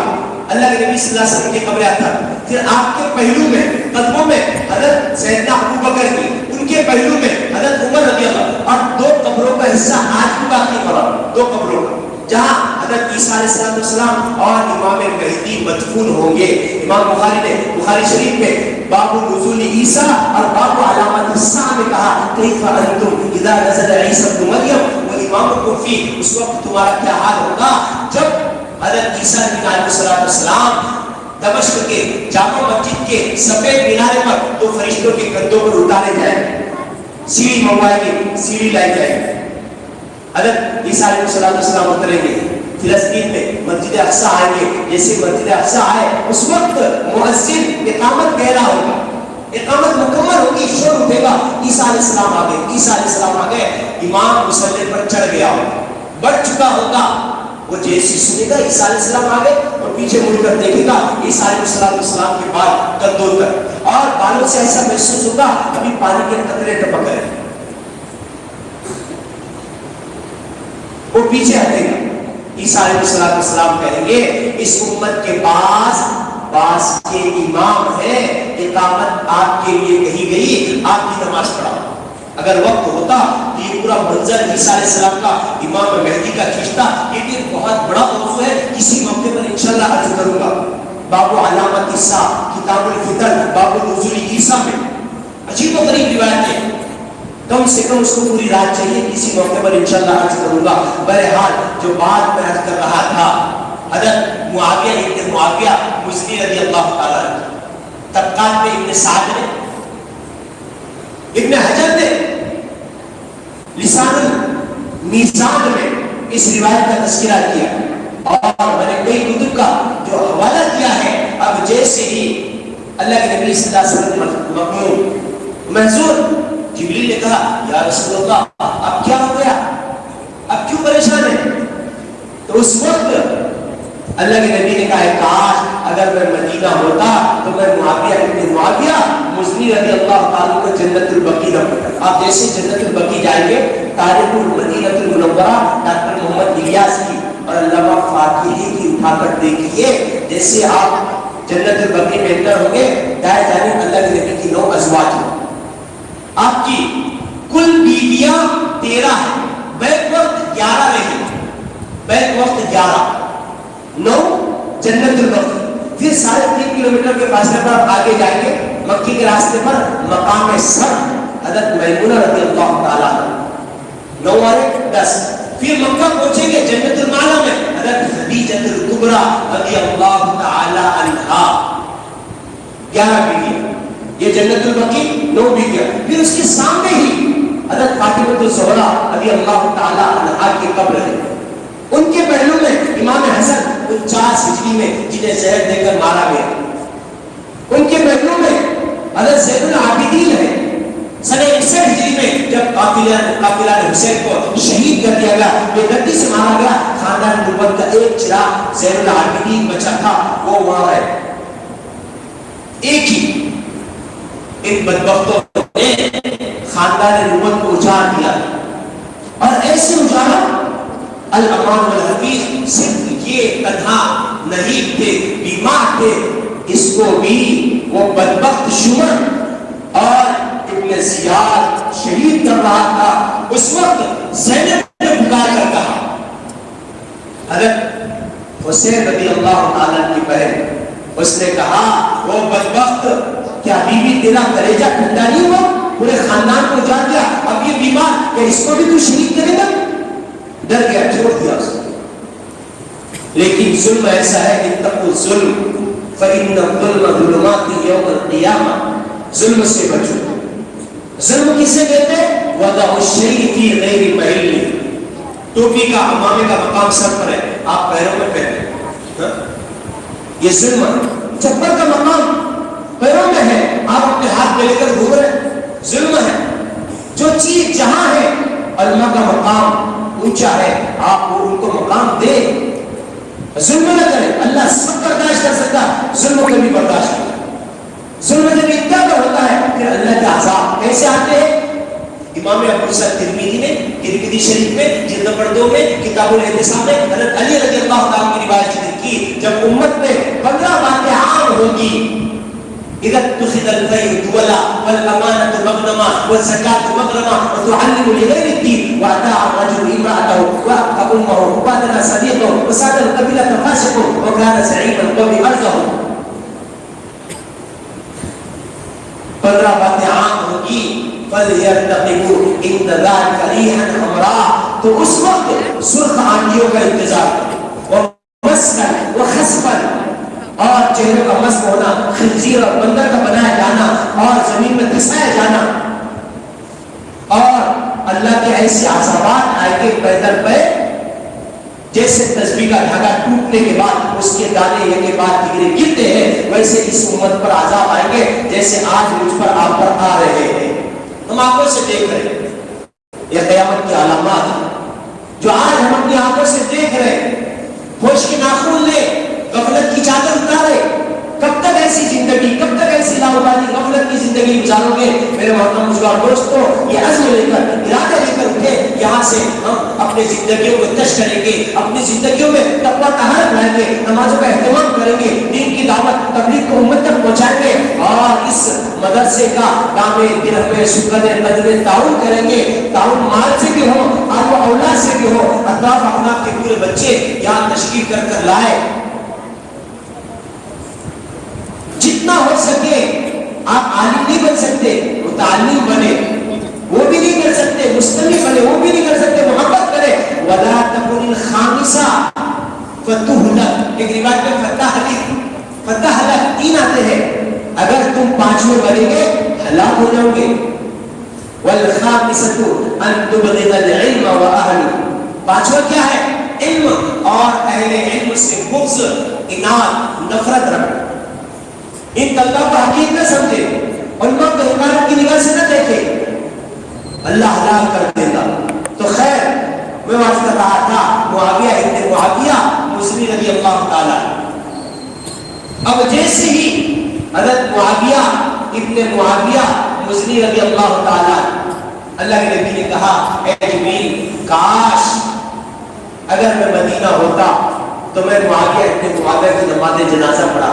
اللہ کے نبی صلی اللہ علیہ وسلم کی قبر اطہر، پھر آپ کے پہلو میں قدموں میں حضرت سیدنا ابو بکر کی، ان کے پہلو میں حضرت عمر رضی اللہ، اور 2 قبروں کا حصہ آج بھی باقی پڑا. 2 قبروں کا جہاں حضرت عیسیٰ علیہ السلام اور امام مہدی مدفون ہوں گے. امام بخاری نے بخاری شریف میں باب نزول عیسیٰ اور باب علامات الساعہ میں کہا کیف انتم اذا نزل عیسیٰ ابن مریم وامامکم فی. اس وقت تمہارا کیا حال ہوگا جب حضرت عیسیٰ علیہ السلام دمشق کے جامع مسجد کے سفید مینارے پر تو فرشتوں کے کندھوں پر اٹھائے جائیں، سیڑھی منگوائے گی، سیڑھی لائی جائے. حضرت عیسیٰ علیہ السلام اتریں گے فلسطین میں، مسجد اقصیٰ آئیں گے. جیسے مسجد اقصیٰ آئے اس وقت مؤذن اقامت کہہ رہا ہوگا، اقامت مکمل ہوگی، شور اٹھے گا عیسیٰ علیہ السلام آ گئے، عیسیٰ علیہ السلام آ گئے. امام مصلی پر چڑھ گیا ہوگا، بڑھ چکا ہوگا. وہ جیسے سنے گا عیسیٰ علیہ السلام آ گئے اور پیچھے مڑ کر دیکھے گا عیسیٰ علیہ السلام کے بال کندھوں تک، اور بالوں سے ایسا محسوس ہوگا ابھی پانی کے قطرے ٹپک رہے ہیں. وہ پیچھے ہٹے گا. عیسیٰ علیہ السلام کہیں گے اس امت کے پاس باس کے امام ہے، اقامت آپ کے لیے کہی گئی، آپ کی نماز پڑھا. اگر وقت ہوتا تو یہ پورا منظر عیسیٰ علیہ السلام کا امام مہدی کا کھینچتا. یہ ایک بہت بڑا موضوع ہے، کسی موقع پر انشاءاللہ عرض کروں گا. باب علامات عیسیٰ کتاب الفتن باب نزول عیسیٰ میں عجیب و غریب روایتیں، کم سے کم اس کو پوری رات چاہیے، کسی موقع پر انشاءاللہ عرض کروں گا. بہرحال جو بات میں عرض کر رہا تھا، حضرت معاویہ ابن معاویہ مزنی رضی اللہ تعالیٰ عنہ، طبقات میں ابن سعد نے، ابن حجر نے لسان المیزان میں اس روایت کا تذکرہ کیا، اور میں نے کئی کتب کا جو حوالہ دیا ہے. اب جیسے ہی اللہ کے نبی صلی اللہ علیہ وسلم مغموم محضور، جبریل نے کہا یا رسول اللہ اب کیا ہو گیا، اب کیوں پریشان ہے؟ تو اس وقت اللہ کے نبی نے کہا کاش اگر میں مدینہ ہوتا تو میں معاویہ ابن معاویہ مزنی رضی اللہ تعالیٰ کو جنت البقیع نہ پڑھتا. آپ جیسے جنت البقیع جائیں گے، تاریخ المدینہ المنورہ ڈاکٹر محمد الیاس کی اور علامہ فاقیہی کی اٹھا کر دیکھیے، جیسے آپ جنت البقیع میں انٹر ہوں گے، دائیں جانب اللہ کے نبی کی 9 ازواج ہیں. آپ کی کل بیویاں 13 ہیں، بیک وقت 11 رہی، بیک وقت 11، 9 جنت البقیع. پھر 3.5 کلومیٹر کے فاصلے پر آپ آگے جائیں گے، مکی کے راستے پر مقام سر حضرت میمونہ رضی اللہ تعالیٰ عنہ، 9 والے 10. پھر مکہ پہنچیں گے جنت المعلا میں حضرت خدیجہ الکبریٰ رضی اللہ تعالیٰ عنہا، 11 بیویاں. یہ جنت البقیع 9 بیویاں. پھر اس کے سامنے ہی حضرت فاطمہ الزہرا رضی اللہ تعالیٰ عنہا کی قبر ہے. ان کے پہلو میں امام حسن 49 ہجری میں جنہیں زہر دے کر مارا گیا. ان کے پہلو میں حضرت زین العابدین ہے. سنہ 61 ہجری میں جب قافلہ حسین کو شہید کر دیا گیا، بے دردی سے مارا گیا، خاندان نبوت کا ایک چراغ زین العابدین بچا تھا، وہ وہاں ہے. ایک ہی ان بدبختوں نے خاندان نبوت کو اجاڑ دیا، اور ایسے اجاڑا الامان والحفیظ صرف یہ تنہا نہیں تھے، بیمار تھے، اس کو بھی وہ بدبخت شمر اور ابن زیاد شہید کر رہا تھا، اس وقت زینب نے پکار کر کہا، حضرت حسین رضی اللہ تعالیٰ کی بہن، اس نے کہا وہ بدبخت، کیا بیوی تیرا کلیجہ ٹھنڈا نہیں ہوا؟ پورے خاندان کو جان دیا، اب یہ بیمار کہ اس کو بھی تو شہید کرے گا؟ ڈر گیا، چھوڑ دیا اس کو۔ لیکن ظلم ایسا ہے، اتقوا الظلم فإن الظلم ظلمات یوم القیامہ، ظلم سے بچو۔ ظلم کسے کہتے ہیں؟ وضع الشیء فی غیر محلہ، ٹوپی کا امامے کا مقام سر پر ہے، آپ پیروں میں پہنے، یہ ظلم ہے۔ چپل کا مقام پیروں میں ہے، آپ اپنے ہاتھ میں لے کر گھوم رہے ہیں، ظلم ہے۔ جو چیز جہاں ہے علماء کا مقام اونچا ہے، آپ ان کو مقام دے، ظلم نہ کرے۔ اللہ سب برداشت کر سکتا، ظلم کو بھی برداشت کرتا۔ ظلم جب اتنا کا ہوتا ہے پھر اللہ کے عذاب کیسے آتے ہیں؟ امام ابو عیسیٰ ترمذی نے ترمذی شریف میں جلد نمبر 2 میں کتاب الاعتصام میں حضرت علی رضی اللہ تعالیٰ کی روایت ذکر کی، جب امت میں 15 باتیں عام ہوگی، اذا اتخذ الفیء دولا والامانة مغنما والزکاة مغرما وتعلم لغیر الدین واعطاء الرجل امرأته وابقى امه وبادر صديقه وساد القبيلة فاسقه وكان زعيم القوم ارزه، 15 باتیں عام ہوگی، فَلْيَرْتَقِبُوا إِنَّ ذَلِكَ رِيحًا حَمْرَاء، تو اس وقت سرخ آندھیوں کا انتظار کرو، وَمَسْكًا وَخَسْفًا، اور چہروں کا مسک ہونا، خنزیر اور بندر کا بنایا جانا اور زمین میں دھسایا جانا، اور اللہ کے ایسے عذابات آئے گے پیدل پہ جیسے تسبیح کا دھاگا ٹوٹنے کے بعد اس کے دانے یہ کے بعد دیگرے گرتے ہیں، ویسے اس امت پر عذاب آئیں گے جیسے آج مجھ پر آپ پر آ رہے ہیں، ہم آنکھوں سے دیکھ رہے ہیں۔ یہ قیامت کی علامات ہیں جو آج ہم اپنی آنکھوں سے دیکھ رہے ہیں۔ ہوش کے ناخن لے، غفلت کی چادر اتارے، کب تک ایسی زندگی، کب تک ایسی لاوبالی غفلت کی زندگی گزارو گے؟ میرے محترم بزرگوں دوستو، یہ عزم لے کر، ارادہ لے کر اٹھے، یہاں سے ہم اپنی زندگیوں کو تش کریں گے، اپنی زندگیوں میں تقویٰ طہارت لائیں گے، نمازوں کا اہتمام کریں گے، دین کی دعوت تبلیغ کو امت تک پہنچائیں گے، اور اس مدرسے کا دامے درہمے سکنے قدرے تعاون کریں گے۔ تعاون مال سے بھی ہو، آل و اولاد سے بھی ہو، اطراف اپناف کے پورے بچے یہاں تشکیل کر کر لائے۔ جتنا ہو سکے، آپ عالم نہیں بن سکتے، متعلم بنے، وہ بھی نہیں کر سکتے، مستمع بنے، وہ بھی نہیں کر سکتے، محبت کرے۔ وَلَا تَكُنِ الْخَامِسَ فَتُهْلَكَ، ایک روایت میں فتح 3 آتے ہیں، اگر تم 5ویں بنیں گے ہلاک ہو جاؤ گے۔ وَالْخَامِسَةُ أَن تُبْغِضَ الْعِلْمَ وَأَهْلُهُ، 5واں کیا ہے؟ علم اور اہل علم سے بغض، اناد، نفرت رکھنا۔ ان طلبہ کو حقیق نہ سمجھے، علماء کو حکایت کی نگاہ سے نہ دیکھے، اللہ حلال کر دیتا۔ تو خیر، میں واضح کر رہا تھا معاویہ ابن معاویہ مزنی رضی اللہ تعالیٰ، اب جیسے ہی حضرت معاویہ ابن معاویہ مزنی رضی اللہ تعالیٰ، اللہ کے نبی نے کہا، اے جبریل، کاش اگر میں مدینہ ہوتا تو میں معاویہ ابن معاویہ کی نماز جنازہ پڑھا۔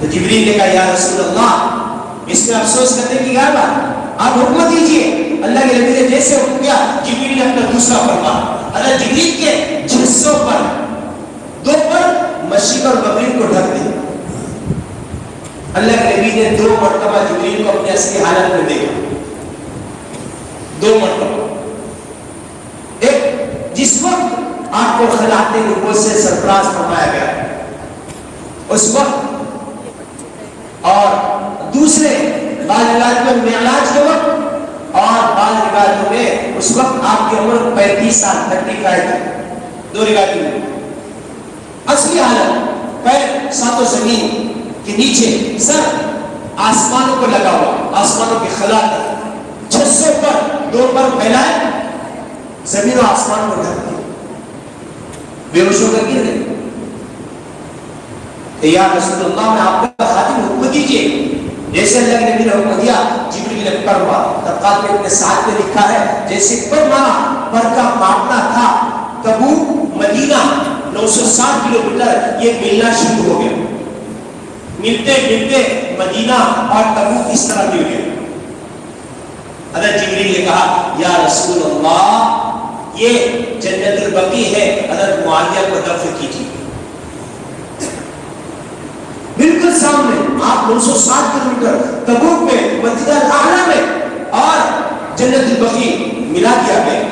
تو جبریل نے کہا، یا رسول اللہ، اس میں افسوس کرنے کی کیا بات، آپ حکم دیجئے۔ اللہ کے نبی نے جیسے حکم کیا، جبریل نے اپنا دوسرا فرما، اللہ جبریل کے جسوں پر 2 پر مشرق اور مغرب کو ڈھک دے۔ اللہ کے نبی نے 2 مرتبہ جبریل کو اپنی اصلی حالت میں دیکھا، 2 مرتبہ۔ ایک جس وقت آپ کو خلعت نبوت سے سرفراز فرمایا گیا اس وقت، اور دوسرے بعض روایت میں معراج کے وقت، اور بعض روایتوں میں اس وقت آپ کی عمر 35 سال 35 تھی، 2 روایتوں میں۔ اصلی حالت، پیر ساتوں زمین کے نیچے، سر آسمانوں کو لگا ہوا، آسمانوں کی خلا تک، 600 پر 2 پر پھیلائے، زمین و آسمان کو ڈھک دیا، بے ہوش ہو کر گر گئے۔ یا رسول اللہ، میں آپ کا خاتم حکم دیجئے۔ جیسے اللہ کے نبی نے حکم دیا، جبریل نے پر مارا۔ طبقات میں اپنے ساتھ میں لکھا ہے، جیسے پر مارا، پر کا مارنا تھا، تبوک مدینہ 960 کلومیٹر، یہ ملنا شروع ہو گیا، ملتے ملتے مدینہ اور تبوک اس طرح مل گئے۔ حضرت جبریل نے کہا یا رسول اللہ یہ جنت البقیع ہے، حضرت معاویہ کو دفن کیجیے۔ بالکل سامنے، آپ 960 کلومیٹر تبوک میں، مسجد الاعلی میں، اور جنت البقیع ملا دیا گیا۔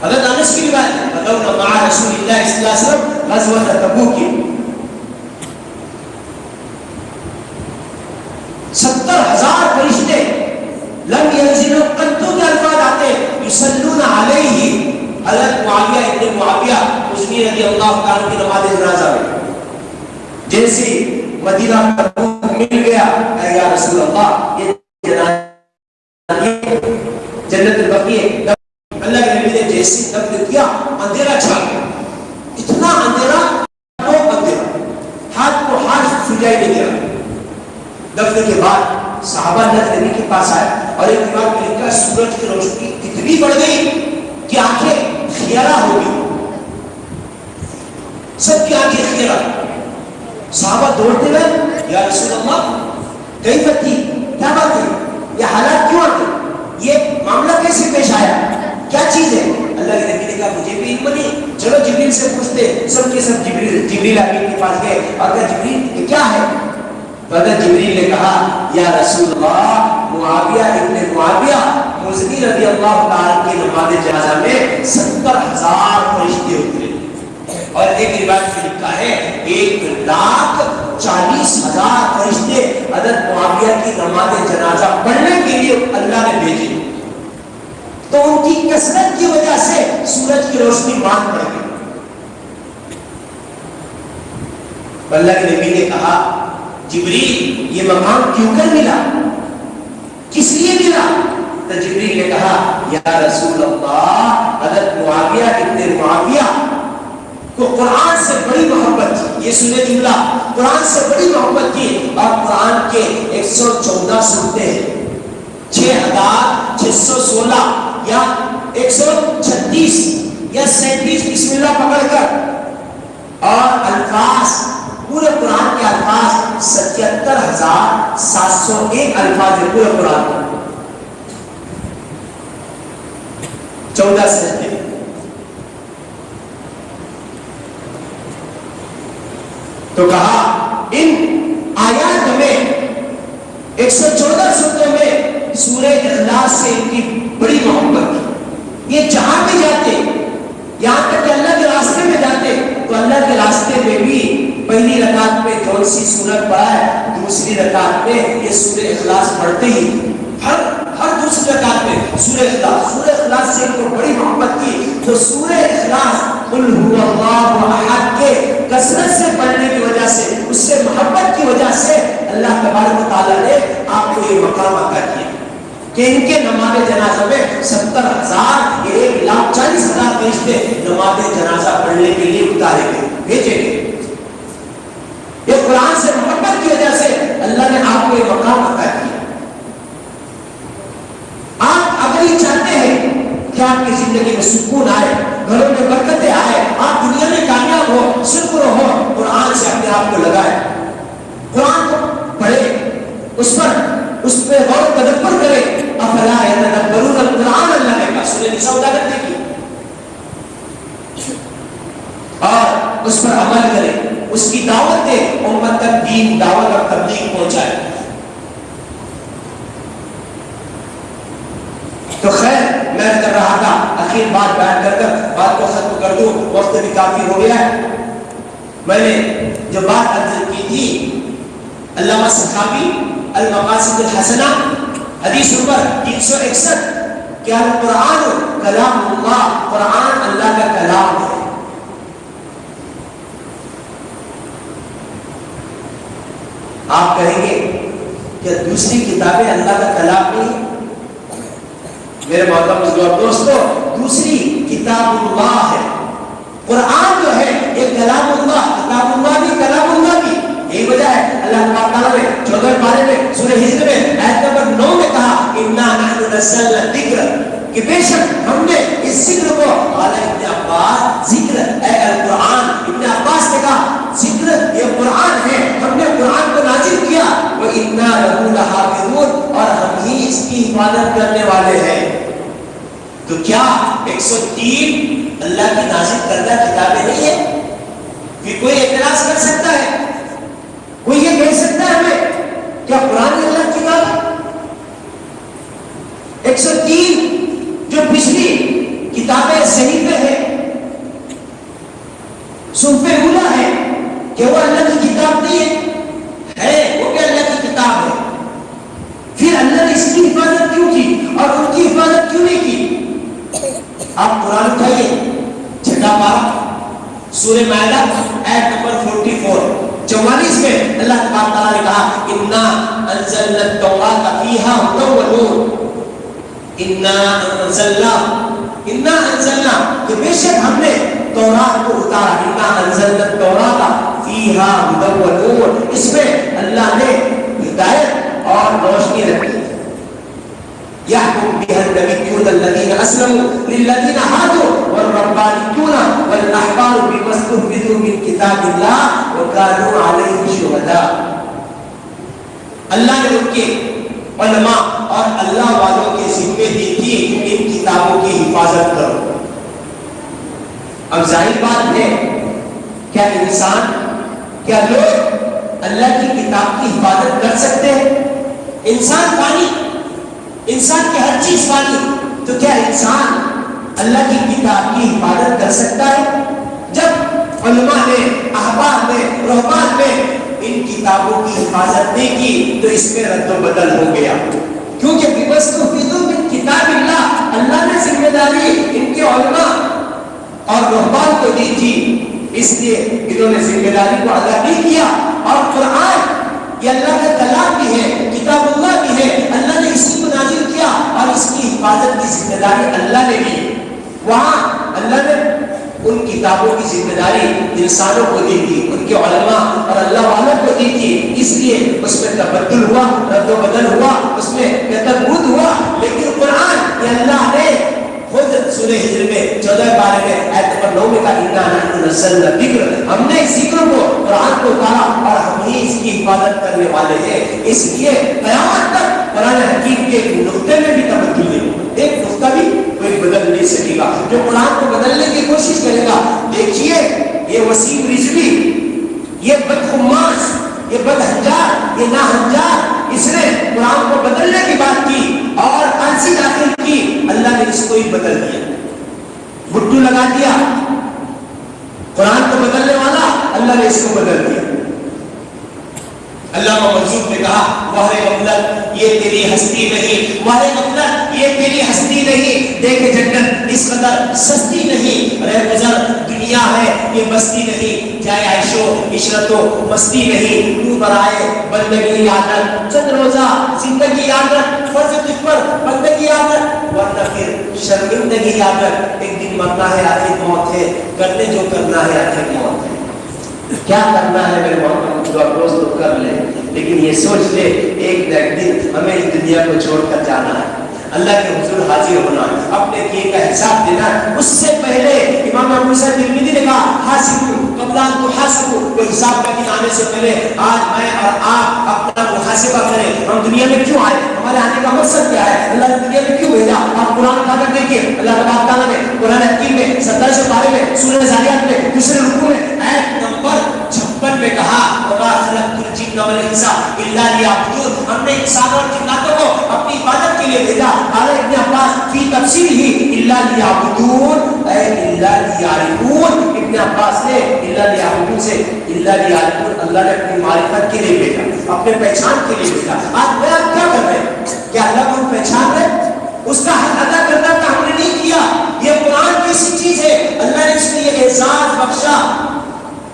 حضرت انس کی روایت ہے غزونا مع رسول اللہ صلی اللہ علیہ وسلم غزوۃ تبوک کی 70,000 فرشتے لم ينزلوا قط کے الفاظ آتے یصلون علیہ، حضرت معاویہ ابن معاویہ مزنی رضی اللہ تعالیٰ کی نماز جنازہ میں جیسے مدینہ تبوک مل گیا، اے یا رسول اللہ یہ جنت البقیع، اللہ کے نبی نے جیسے دفن کیا اندھیرا چھا گیا، اتنا اندھیرا وہ اندھیرا ہاتھ کو ہاتھ سجائی نہیں گیا۔ دفن کے بعد صحابہ نبی کے پاس آئے اور ایک روایت میں لکھا سورج کی روشنی اتنی بڑھ گئی کہ آنکھیں خیرہ ہو گئی، سب کی آنکھیں خیرہ۔ صحابہ دوڑتے ہوئے یا رسول اللہ کئی بتی کیا بات ہے، یہ حالات کیوں آتے، یہ معاملہ کیسے پیش آیا، کیا چیز ہے؟ اللہ کے نبی نے کہا مجھے بھی علم نہیں، چلو جبریل سے پوچھتے۔ سب کے سب جبریل امین کے پاس گئے اور کہا جبریل یہ کیا ہے؟ تو حضرت جبریل نے کہا یا رسول اللہ معاویہ ابن معاویہ مزنی رضی اللہ تعالیٰ کی نماز جنازہ میں 70,000 فرشتے اترے، اور ایک روایت میں لکھا ہے 1,40,000 فرشتے حضرت معاویہ کی نماز جنازہ پڑھنے کے لیے اللہ نے بھیجے، تو ان کی کثرت کی وجہ سے سورج کی روشنی مان پڑ گئی۔ اللہ کے نبی نے کہا جبریل یہ مقام کیوں کر ملا، کس لیے ملا؟ تو جبریل نے کہا یا رسول اللہ حضرت معاویہ ابن معاویہ کو قرآن سے بڑی محبت تھی، یہ سنے جملہ، قرآن سے بڑی محبت تھی، اور قرآن کے 114 سورتیں ہیں، 6,616 یا 136 یا 37 بسم اللہ پکڑ کر، اور الفاظ پورے قرآن کے الفاظ 77,701 الفاظ ہے پورے قرآن میں، 14 سجدے۔ تو کہا ان آیات میں 114 سورتوں میں سورہ اخلاص سے ان کی بڑی محبت تھی، یہ جہاں بھی جاتے، یہاں تک کہ اللہ کے راستے میں جاتے تو اللہ کے راستے میں بھی پہلی رکعت میں کون سی سورت پڑھا ہے، دوسری رکعت میں یہ سورہ اخلاص پڑھتے ہی، ہر دوسری رکعت میں سورہ اخلاص سے ان کو بڑی محبت کی، تو سورہ اخلاص قل هو اللہ احد کے کثرت سے پڑھنے کی وجہ سے، اس سے محبت کی وجہ سے اللہ تبارک و تعالیٰ نے آپ کو یہ مقام عطا کیا کہ ان کے نماز جنازہ میں 70,000 یہ 1,40,000 فرشتے نماز جنازہ پڑھنے کے لیے اتارے گئے، بھیجے گئے۔ یہ قرآن سے محبت کی وجہ سے اللہ نے آپ کو یہ مقام عطا کیا۔ آپ اگر یہ چاہتے ہیں کہ آپ کی زندگی میں سکون آئے، گھروں میں برکتیں آئے، آپ دنیا میں کامیاب ہو، شکر ہو، قرآن سے اپنے آپ کو لگائے، قرآن کو پڑھے، اس پہ غور تدبر کرے، افلا یتدبرون القرآن، اللہ نے کہا سورہ نساء اجازت دے گی، اور اس پر عمل کرے، اس کی دعوت دے، امت تک دین دعوت اور تبلیغ پہنچائے۔ تو خیر میں کر رہا تھا، اخیر بات بیان کر بات کو ختم کر دوں، وقت بھی کافی ہو گیا ہے۔ میں نے جو بات عرض کی تھی علامہ سخاوی المقاصد الحسنہ حدیث نمبر 361 کہ القرآن کلام اللہ، قرآن اللہ کا کلام ہے۔ آپ کہیں گے کہ دوسری کتابیں اللہ کا کلام نہیں؟ میرے محترم بزرگ دوستو، دوسری کتاب اللہ ہے، قرآن جو ہے یہ کلام اللہ، کتاب اللہ بھی کلام اللہ بھی۔ یہی وجہ ہے اللہ تعالیٰ نے 14 پارے میں سورہ ہجر میں آیت نمبر 9 میں کہا اِنَّا نَحْنُ نَزَّلْنَا الذِّكْرَ، کہ بے شک ہم نے اس ذکر کو، قال ابن عباس ذکر اے القرآن، ابن عباس نے کہا ذکر یہ قرآن ہے، ہم نے قرآن کو نازل کیا، وَإِنَّا لَهُ لَحَافِظُونَ، حفاظت کرنے والے ہیں، تو کیا 103 اللہ کی نازل کردہ کتابیں نہیں ہیں؟ کہ کوئی اعتراض کر سکتا ہے؟ کوئی یہ کہہ سکتا ہے ہمیں کیا قرآن اللہ کی کتاب ہے؟ 103 جو پچھلی کتابیں صحیفے ہیں، صحف اولیٰ ہے، کہ وہ اللہ کی کتاب نہیں ہے، وہ بھی اللہ کی کتاب ہے، پھر اللہ نے اس کی حفاظت کیوں کی اور ان کی حفاظت کیوں نہیں کی؟ آپ قرآن اٹھائیے 6 پارہ سورہ مائدہ آیت نمبر 44 میں اللہ تبارک تعالیٰ نے کہا انا انزلنا التوراۃ فیہا ھدی ونور، انا انزلنا کہ بے شک ہم نے تورات کو اتارا، انا انزلنا التوراۃ فیہا ھدی ونور، اس میں اللہ نے ہدایت اور روشنی رکھی۔ يحكم بها النبيون الذين اسلموا للذين هادوا والربانيون والاحبار بما استحفظوا من كتاب الله وكانوا عليه شهداء۔ اللہ نے ان کے علماء اور اللہ والوں کے ذمے دی تھی ان کتابوں کی حفاظت کرو۔ اب ظاہر بات ہے کیا انسان، کیا لوگ اللہ کی کتاب کی حفاظت کر سکتے ہیں؟ انسان فانی، انسان کی ہر چیز فانی، تو کیا انسان اللہ کی کتاب کی حفاظت کر سکتا ہے؟ جب علماء نے، احبار نے، رہبان نے ان کتابوں کی حفاظت نہیں کی تو اس میں رد و بدل ہو گیا، کیونکہ بِمَسْتُحْفِظُوا مِنْ کتاب اللہ، اللہ نے ذمہ داری ان کے علماء اور رہبان کو دی تھی، اس لیے انہوں نے ذمہ داری کو ادا نہیں کیا۔ اور قرآن یہ اللہ کا کلام بھی ہے، کتاب اللہ بھی ہے، اللہ نے اسی کو نازل کیا اور اس کی حفاظت کی ذمہ داری اللہ نے لی۔ وہاں اللہ نے ان کتابوں کی ذمہ داری انسانوں کو دی تھی، ان کے علماء اور اللہ والوں کو دی تھی، اس لیے اس میں تبدل ہوا، رد و بدل ہوا، اس میں تبدل ہوا۔ لیکن قرآن یہ اللہ نے خود سورہ ہجر میں 14 پارے میں آیت نمبر 9 میں کہا انا نحن نزلنا الذکر، ہم نے اس ذکر کو، قرآن کو اتارا اور ہم ہی اس کی حفاظت کرنے والے ہیں۔ اس لیے قیامت تک قرآن حکیم کے ایک نقطے میں بھی تبدل نہیں ہوگا، ایک نقطہ بھی کوئی بدل نہیں سکے گا۔ جو قرآن کو بدلنے کی کوشش کرے گا، دیکھیے یہ وسیم رضوی، یہ بدخماس، یہ بدہنجار، یہ ناہنجار، اس نے قرآن کو بدلنے کی بات کی اور پھانسی داخل کی، اللہ نے اس کو ہی بدل دیا، بٹو لگا دیا۔ قرآن کو بدلنے والا اللہ نے اس کو بدل دیا۔ علامہ منصور نے کہا وہر غفلت یہ تیری ہستی نہیں، وہر غفلت یہ تیری ہستی نہیں، دیکھ جنت اس قدر سستی نہیں، رہ گزر دنیا ہے یہ بستی نہیں، جائے عیش و عشرت و مستی نہیں، تو برائے بندگی یاد رکھ، چند روزہ زندگی یاد رکھ، فرض تجھ پر بندگی یاد رکھ، ورنہ پھر شرمندگی یاد رکھ، ایک دن مرنا ہے آخر موت ہے، کرنے جو کرنا ہے آخر موت ہے۔ کیا کرنا ہے میرے محمد جو افروز تو کر لے، لیکن یہ سوچ لے ایک دن ہمیں اس دنیا کو چھوڑ کر جانا ہے، اللہ کے حضور حاضر ہونا ہے، اپنے کیے کا حساب دینا ہے۔ اس سے پہلے امام ابو موسیٰ ترمذی نے کہا حاسبوا قبل ان تحاسبوا، وہ حساب کا دن آنے سے پہلے آج میں اور آپ اپنا محاسبہ کریں، ہم دنیا میں کیوں آئے، ہمارے آنے کا مقصد کیا ہے، اللہ نے دنیا میں کیوں بھیجا۔ آپ قرآن اٹھا کر دیکھیے، اللہ تبارک تعالیٰ نے قرآن حکیم میں 17 پارے میں سورہ ذاریات میں دوسرے رکوع میں آیت نمبر 56 میں کہا وما خلقت الجن والانس الا لیعبدون، ہم نے انسان اور جناتوں کو اپنی عبادت کے لیے بھیجا۔ قال ابن عباس فی تفسیر ہی الا لیعبدون اے الا لیعرفون، ابن عباس نے الا لیعبدون سے الا لیعرفون اللہ نے اپنی معرفت کے لیے بھیجا، اپنے پہچان کے لیے بھیجا۔ آج میں آپ کیا کر رہے ہیں، کیا اللہ کو پہچان رہے، اس کا حق ادا کرنا کا ہم نے نہیں کیا۔ یہ قرآن کیسی چیز ہے، اللہ نے اس میں یہ اعزاز بخشا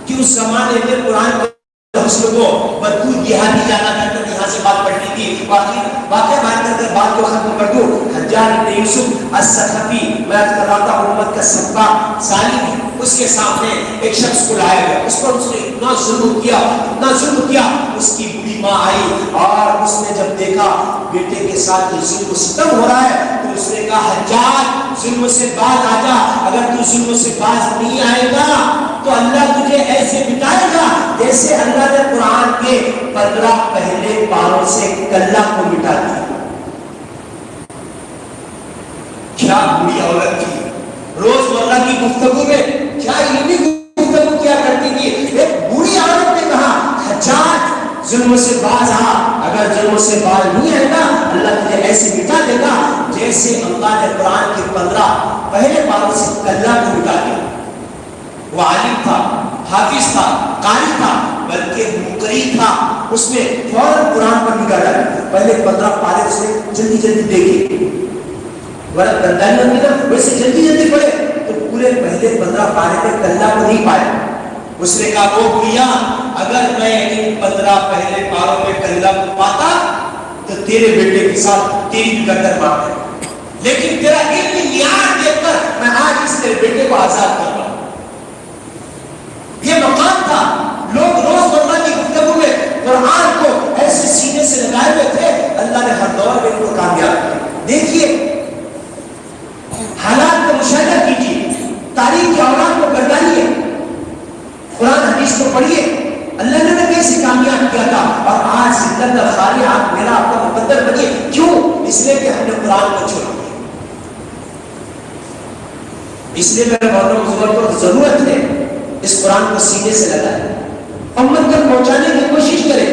کہ اس زمانے میں قرآن کو حسن کو بدبو جہادی جانا کرتا، یہاں سے بات پڑھنی تھی، واقعہ بات کر بات کو ختم کر دوں۔ حجاج بن یوسف الثقفی، میں کر رہا تھا امت کا سبا سالی، اس کے سامنے ایک شخص کو لایا گیا، اس پر اس نے اتنا ظلم کیا، اتنا ظلم کیا، اس کی بڑی ماں آئی اور اس نے جب دیکھا بیٹے کے ساتھ ظلم و ستم ہو رہا ہے تو اس نے کہا حجاج ظلم سے باز آ جا، اگر تو ظلم سے باز نہیں آئے گا تو اللہ تجھے ایسے مٹائے گا جیسے اللہ نے قرآن کے 15 پہلے پاروں سے کلہ کو مٹا دیا۔ دولت تھی. روزمرہ کی گفتگو میں کیا علمی گفتگو کیا کرتی تھی. ایک بری عورت نے کہا حجاج ظلم سے باز آ, اگر ظلم سے باز نہیں آئے گا اللہ تجھے ایسے مٹا دے گا جیسے اللہ نے قرآن کے 15 پہلے پاروں سے کلہ کو مٹا دیا. وہ عالم تھا, حافظ تھا, قاری تھا, بلکہ مقری تھا. اس نے فوراً قرآن پر نگاہ ڈالی. پہلے 15 پارے اس نے جلدی جلدی دیکھے, ورنہ گردانی ہوگی نا, ویسے جلدی جلدی پڑھے تو پورے پہلے 15 پارے میں کلہ کو نہیں پائے. اس نے کہا وہ کیا اگر میں ان 15 پہلے پاروں میں کلہ کو پاتا تو تیرے بیٹے کے ساتھ تیری بھی گردن مار دے, لیکن تیرا علم معیار دیکھ کر میں آج اس تیرے بیٹے کو آزاد کر رہا ہوں. یہ مقام تھا. لوگ روزمرہ کی گفتگو میں قرآن کو ایسے سینے سے لگائے ہوئے تھے. اللہ نے ہر دور میں ان کو کامیاب کیا. دیکھیے حالات کا مشاہدہ کیجیے, تاریخ کے اورات کو گردانیے, قرآن حدیث کو پڑھیے. اللہ نے کیسے کامیاب کیا تھا, اور آج سکندر خالی آپ میرا آپ کا مقدر بنیے. کیوں؟ اس لیے کہ ہم نے قرآن کو چھوڑا. اس لیے میرے محترم کو ضرورت ہے اس قرآن کو سینے سے لگائے, امت تک پہنچانے کی کوشش کرے.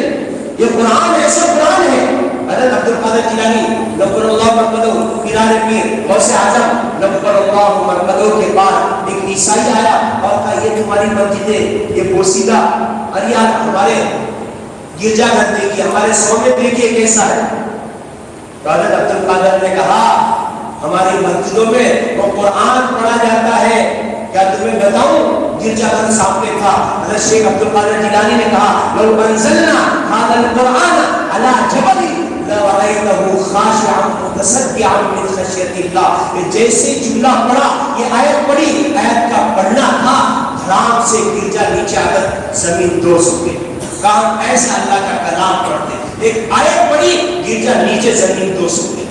یہ قرآن ایسا قرآن ہے. حضرت عبد القادر جیلانی نور اللہ مرقدہ, پیران پیر غوث اعظم نور اللہ مرقدہ کے بعد ایک عیسائی آیا اور کہا یہ تمہاری مسجد ہے, یہ بوسیدہ, اور یار ہمارے گرجا گھر دیکھیے, ہمارے سونے دیکھیے کیسا ہے. تو حضرت عبد القادر نے کہا ہماری مسجدوں میں وہ قرآن پڑھا جاتا ہے, کیا تمہیں بتاؤں گرجا گھر سامنے تھا. حضرت شیخ عبد القادر جیلانی نے کہا لو انزلنا هذا القرآن على جبل لرأيته خاشعا متصدعا من خشية الله. جیسے جملہ پڑھا, یہ آیت پڑھی, آیت کا پڑھنا تھا, حرام سے گرجا نیچے آ کر زمین دوز ہو گئی. کام ایسا اللہ کا کلام پڑھتے, ایک آیت پڑھی گرجا نیچے زمین دوز ہو گئی.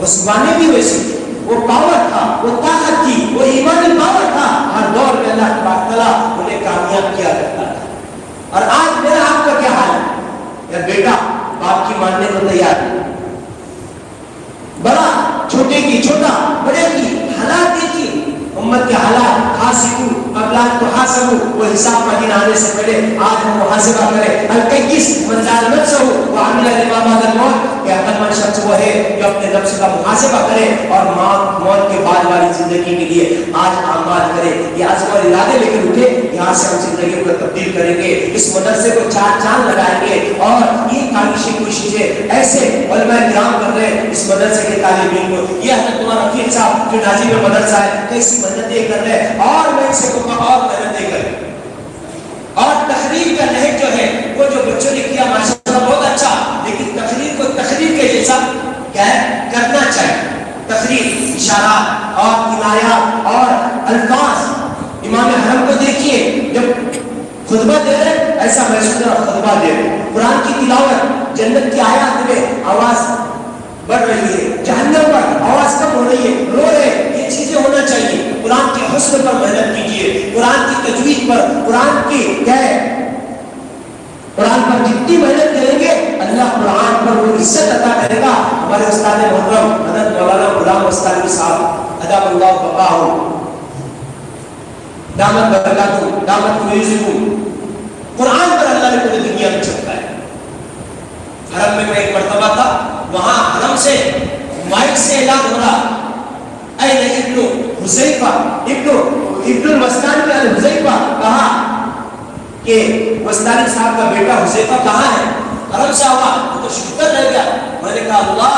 عثمانی بھی ویسے تھے, وہ پاور تھا, وہ طاقت تھی, وہ ایمانی پاور تھا. ہر دور میں اللہ تبارک تعالیٰ انہیں کامیاب کیا کرتا تھا. اور آج میرا آپ کا کیا حال ہے؟ یا بیٹا باپ کی ماننے کو تیار ہے, بڑا چھوٹے کی, چھوٹا بڑے کی. حالات دیکھیے امت کے حالات. حاسبو قبل ان تحاسبو, وہ حساب کا دن آنے سے پہلے آج ہم محاسبہ کریں. القیس من زال نفسہ وعمل لما بعد الموت, کہ عقل مند شخص وہ ہے جو اپنے نفس کا محاسبہ کرے اور موت کے بعد والی زندگی کے لیے آج اعمال کرے. یہ عزم اور ارادے لے کر اٹھے, یہاں سے ہم زندگی کو تبدیل کریں گے, اس مدرسے کو 4 چاند لگائیں گے. اور یہ کاوشیں کوششیں ایسے علماء کرام کر رہے ہیں اس مدرسے کے طالب علم کو. یہ حضرت عمر رفیق صاحب جو ناظم مدرسہ ہے کیسی محنتیں کر رہے ہیں, اور میں اسے کو اور محنتیں کریں. اور تحریر کا نہج جو ہے وہ جو بچوں نے کیا ماشاءاللہ بہت اچھا, لیکن تقریر کو تقریر کے جیسا کیا ہے کرنا چاہیے. تقریر, اشارات اور کنایات اور الفاظ. امام حرم کو دیکھیے جب خطبہ دے رہے ایسا محسوس ہے خطبہ دے رہے. قرآن کی تلاوت, جنت کی آیات میں آواز بڑھ رہی ہے, جہنم پر آواز کم ہو رہی ہے, رو رہے. یہ چیزیں ہونا چاہیے. قرآن کے حسن پر محنت کیجیے, قرآن کی تجوید پر, قرآن کی کیا ہے, قرآن پر جتنی محنت کریں گے اللہ قرآن پر وہ عزت عطا کرے گا. ہمارے استاد محترم حضرت مولانا غلام مستانوی صاحب ادام اللہ بقاہ دامت برکاتہ دامت فیضکم, قرآن پر اللہ نے پوری دنیا میں چھپا ہے. حرم میں ایک مرتبہ تھا, وہاں حرم سے مائک سے اعلان ہو رہا اے ابن حذیفہ, ابن الوسطانی علی حذیفہ, کہا کہ وسطانی صاحب کا بیٹا حذیفہ کہاں ہے؟ حرم سے آوا تو شکر رہ گیا. میں نے کہا اللہ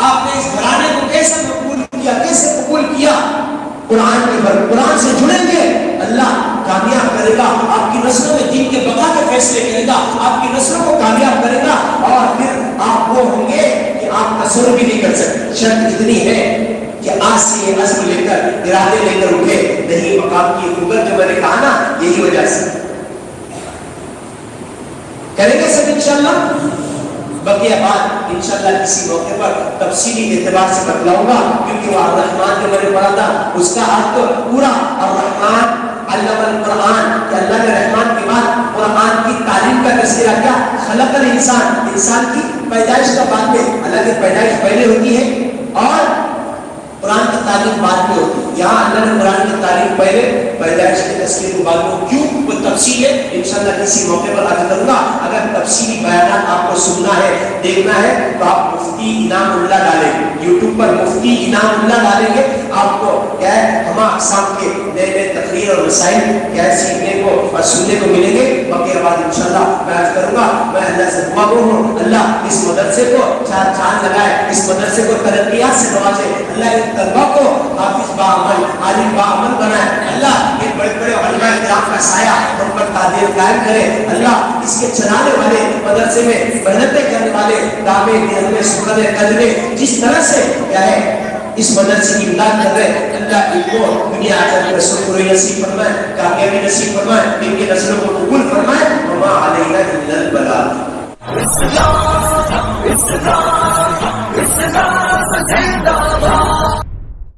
آپ نے اس گھرانے کو کیسے قبول کیا, کیسے قبول کیا؟ قرآن کے بر قرآن سے جڑیں گے اللہ کامیاب کرے گا. آپ کی نسلوں میں دین کے بقا کے فیصلے کرے گا, آپ کی نسلوں کو کامیاب کرے گا, اور پھر آپ وہ ہوں گے کہ آپ تصور بھی نہیں کر سکتے. شرط اتنی ہے کہ آج سے یہ عزم لے کر, ارادے لے کر اٹھے. نہیں مقام کی قوت جو میں نے کہا نا, یہی وجہ سے کریں گے سب انشاءاللہ. بقیہ بات انشاءاللہ کسی موقع پر تفصیلی اعتبار سے بتلاؤں گا, کیونکہ وہ الرحمن جو میں نے پڑھا تھا اس کا حق تو پورا الرحمن علم القرآن, کہ اللہ نے رحمان کے بعد قرآن کی تعلیم کا تذکرہ کیا. خلق الانسان, انسان کی پیدائش کا بعد میں, اللہ کی پیدائش پہلے ہوتی ہے اور قرآن کی تعلیم بعد میں ہوتی ہے. یہاں اللہ نے قرآن کی تعلیم پہلے پیدائش کی تذکیر کو بعد میں. کیوں؟ وہ تفصیل ہے انشاءاللہ کسی موقع پر آگے کروں گا. اگر تفصیلی بیانات آپ کو سننا ہے دیکھنا ہے تو آپ مفتی انعام اللہ ڈالیں گے یوٹیوب پر, مفتی انعام اللہ ڈالیں گے, آپ کو کیا ہے ہم اقسام کے نئے نئے تقریر اور مسائل کیا ہے سیکھنے کو اور سننے کو ملیں گے. بقیہ بات انشاءاللہ میں عرض کروں گا. میں اللہ سے دعا گو ہوں اللہ اس مدرسے کو چار چاند لگائے, اس مدرسے کو ترقیات سے نوازے. اللہ ان طلبا کو حافظ باعمل عالم باعمل بنائے. اللہ یہ بڑے بڑے علماء کرام کا سایہ ہم پر تعدیر قائم کرے. اللہ اس کے چلانے والے مدرسے میں محنتیں کرنے والے دامے دینے سکھنے قدرے جس طرح سے کیا ہے اس مدرسے کی امداد کر رہے ہیں, اللہ ان کو دنیا آخرت میں سرور نصیب فرمائے, کامیابی نصیب فرمائے, ان کی نسلوں کو قبول فرمائے. وما علینا الا البلاغ.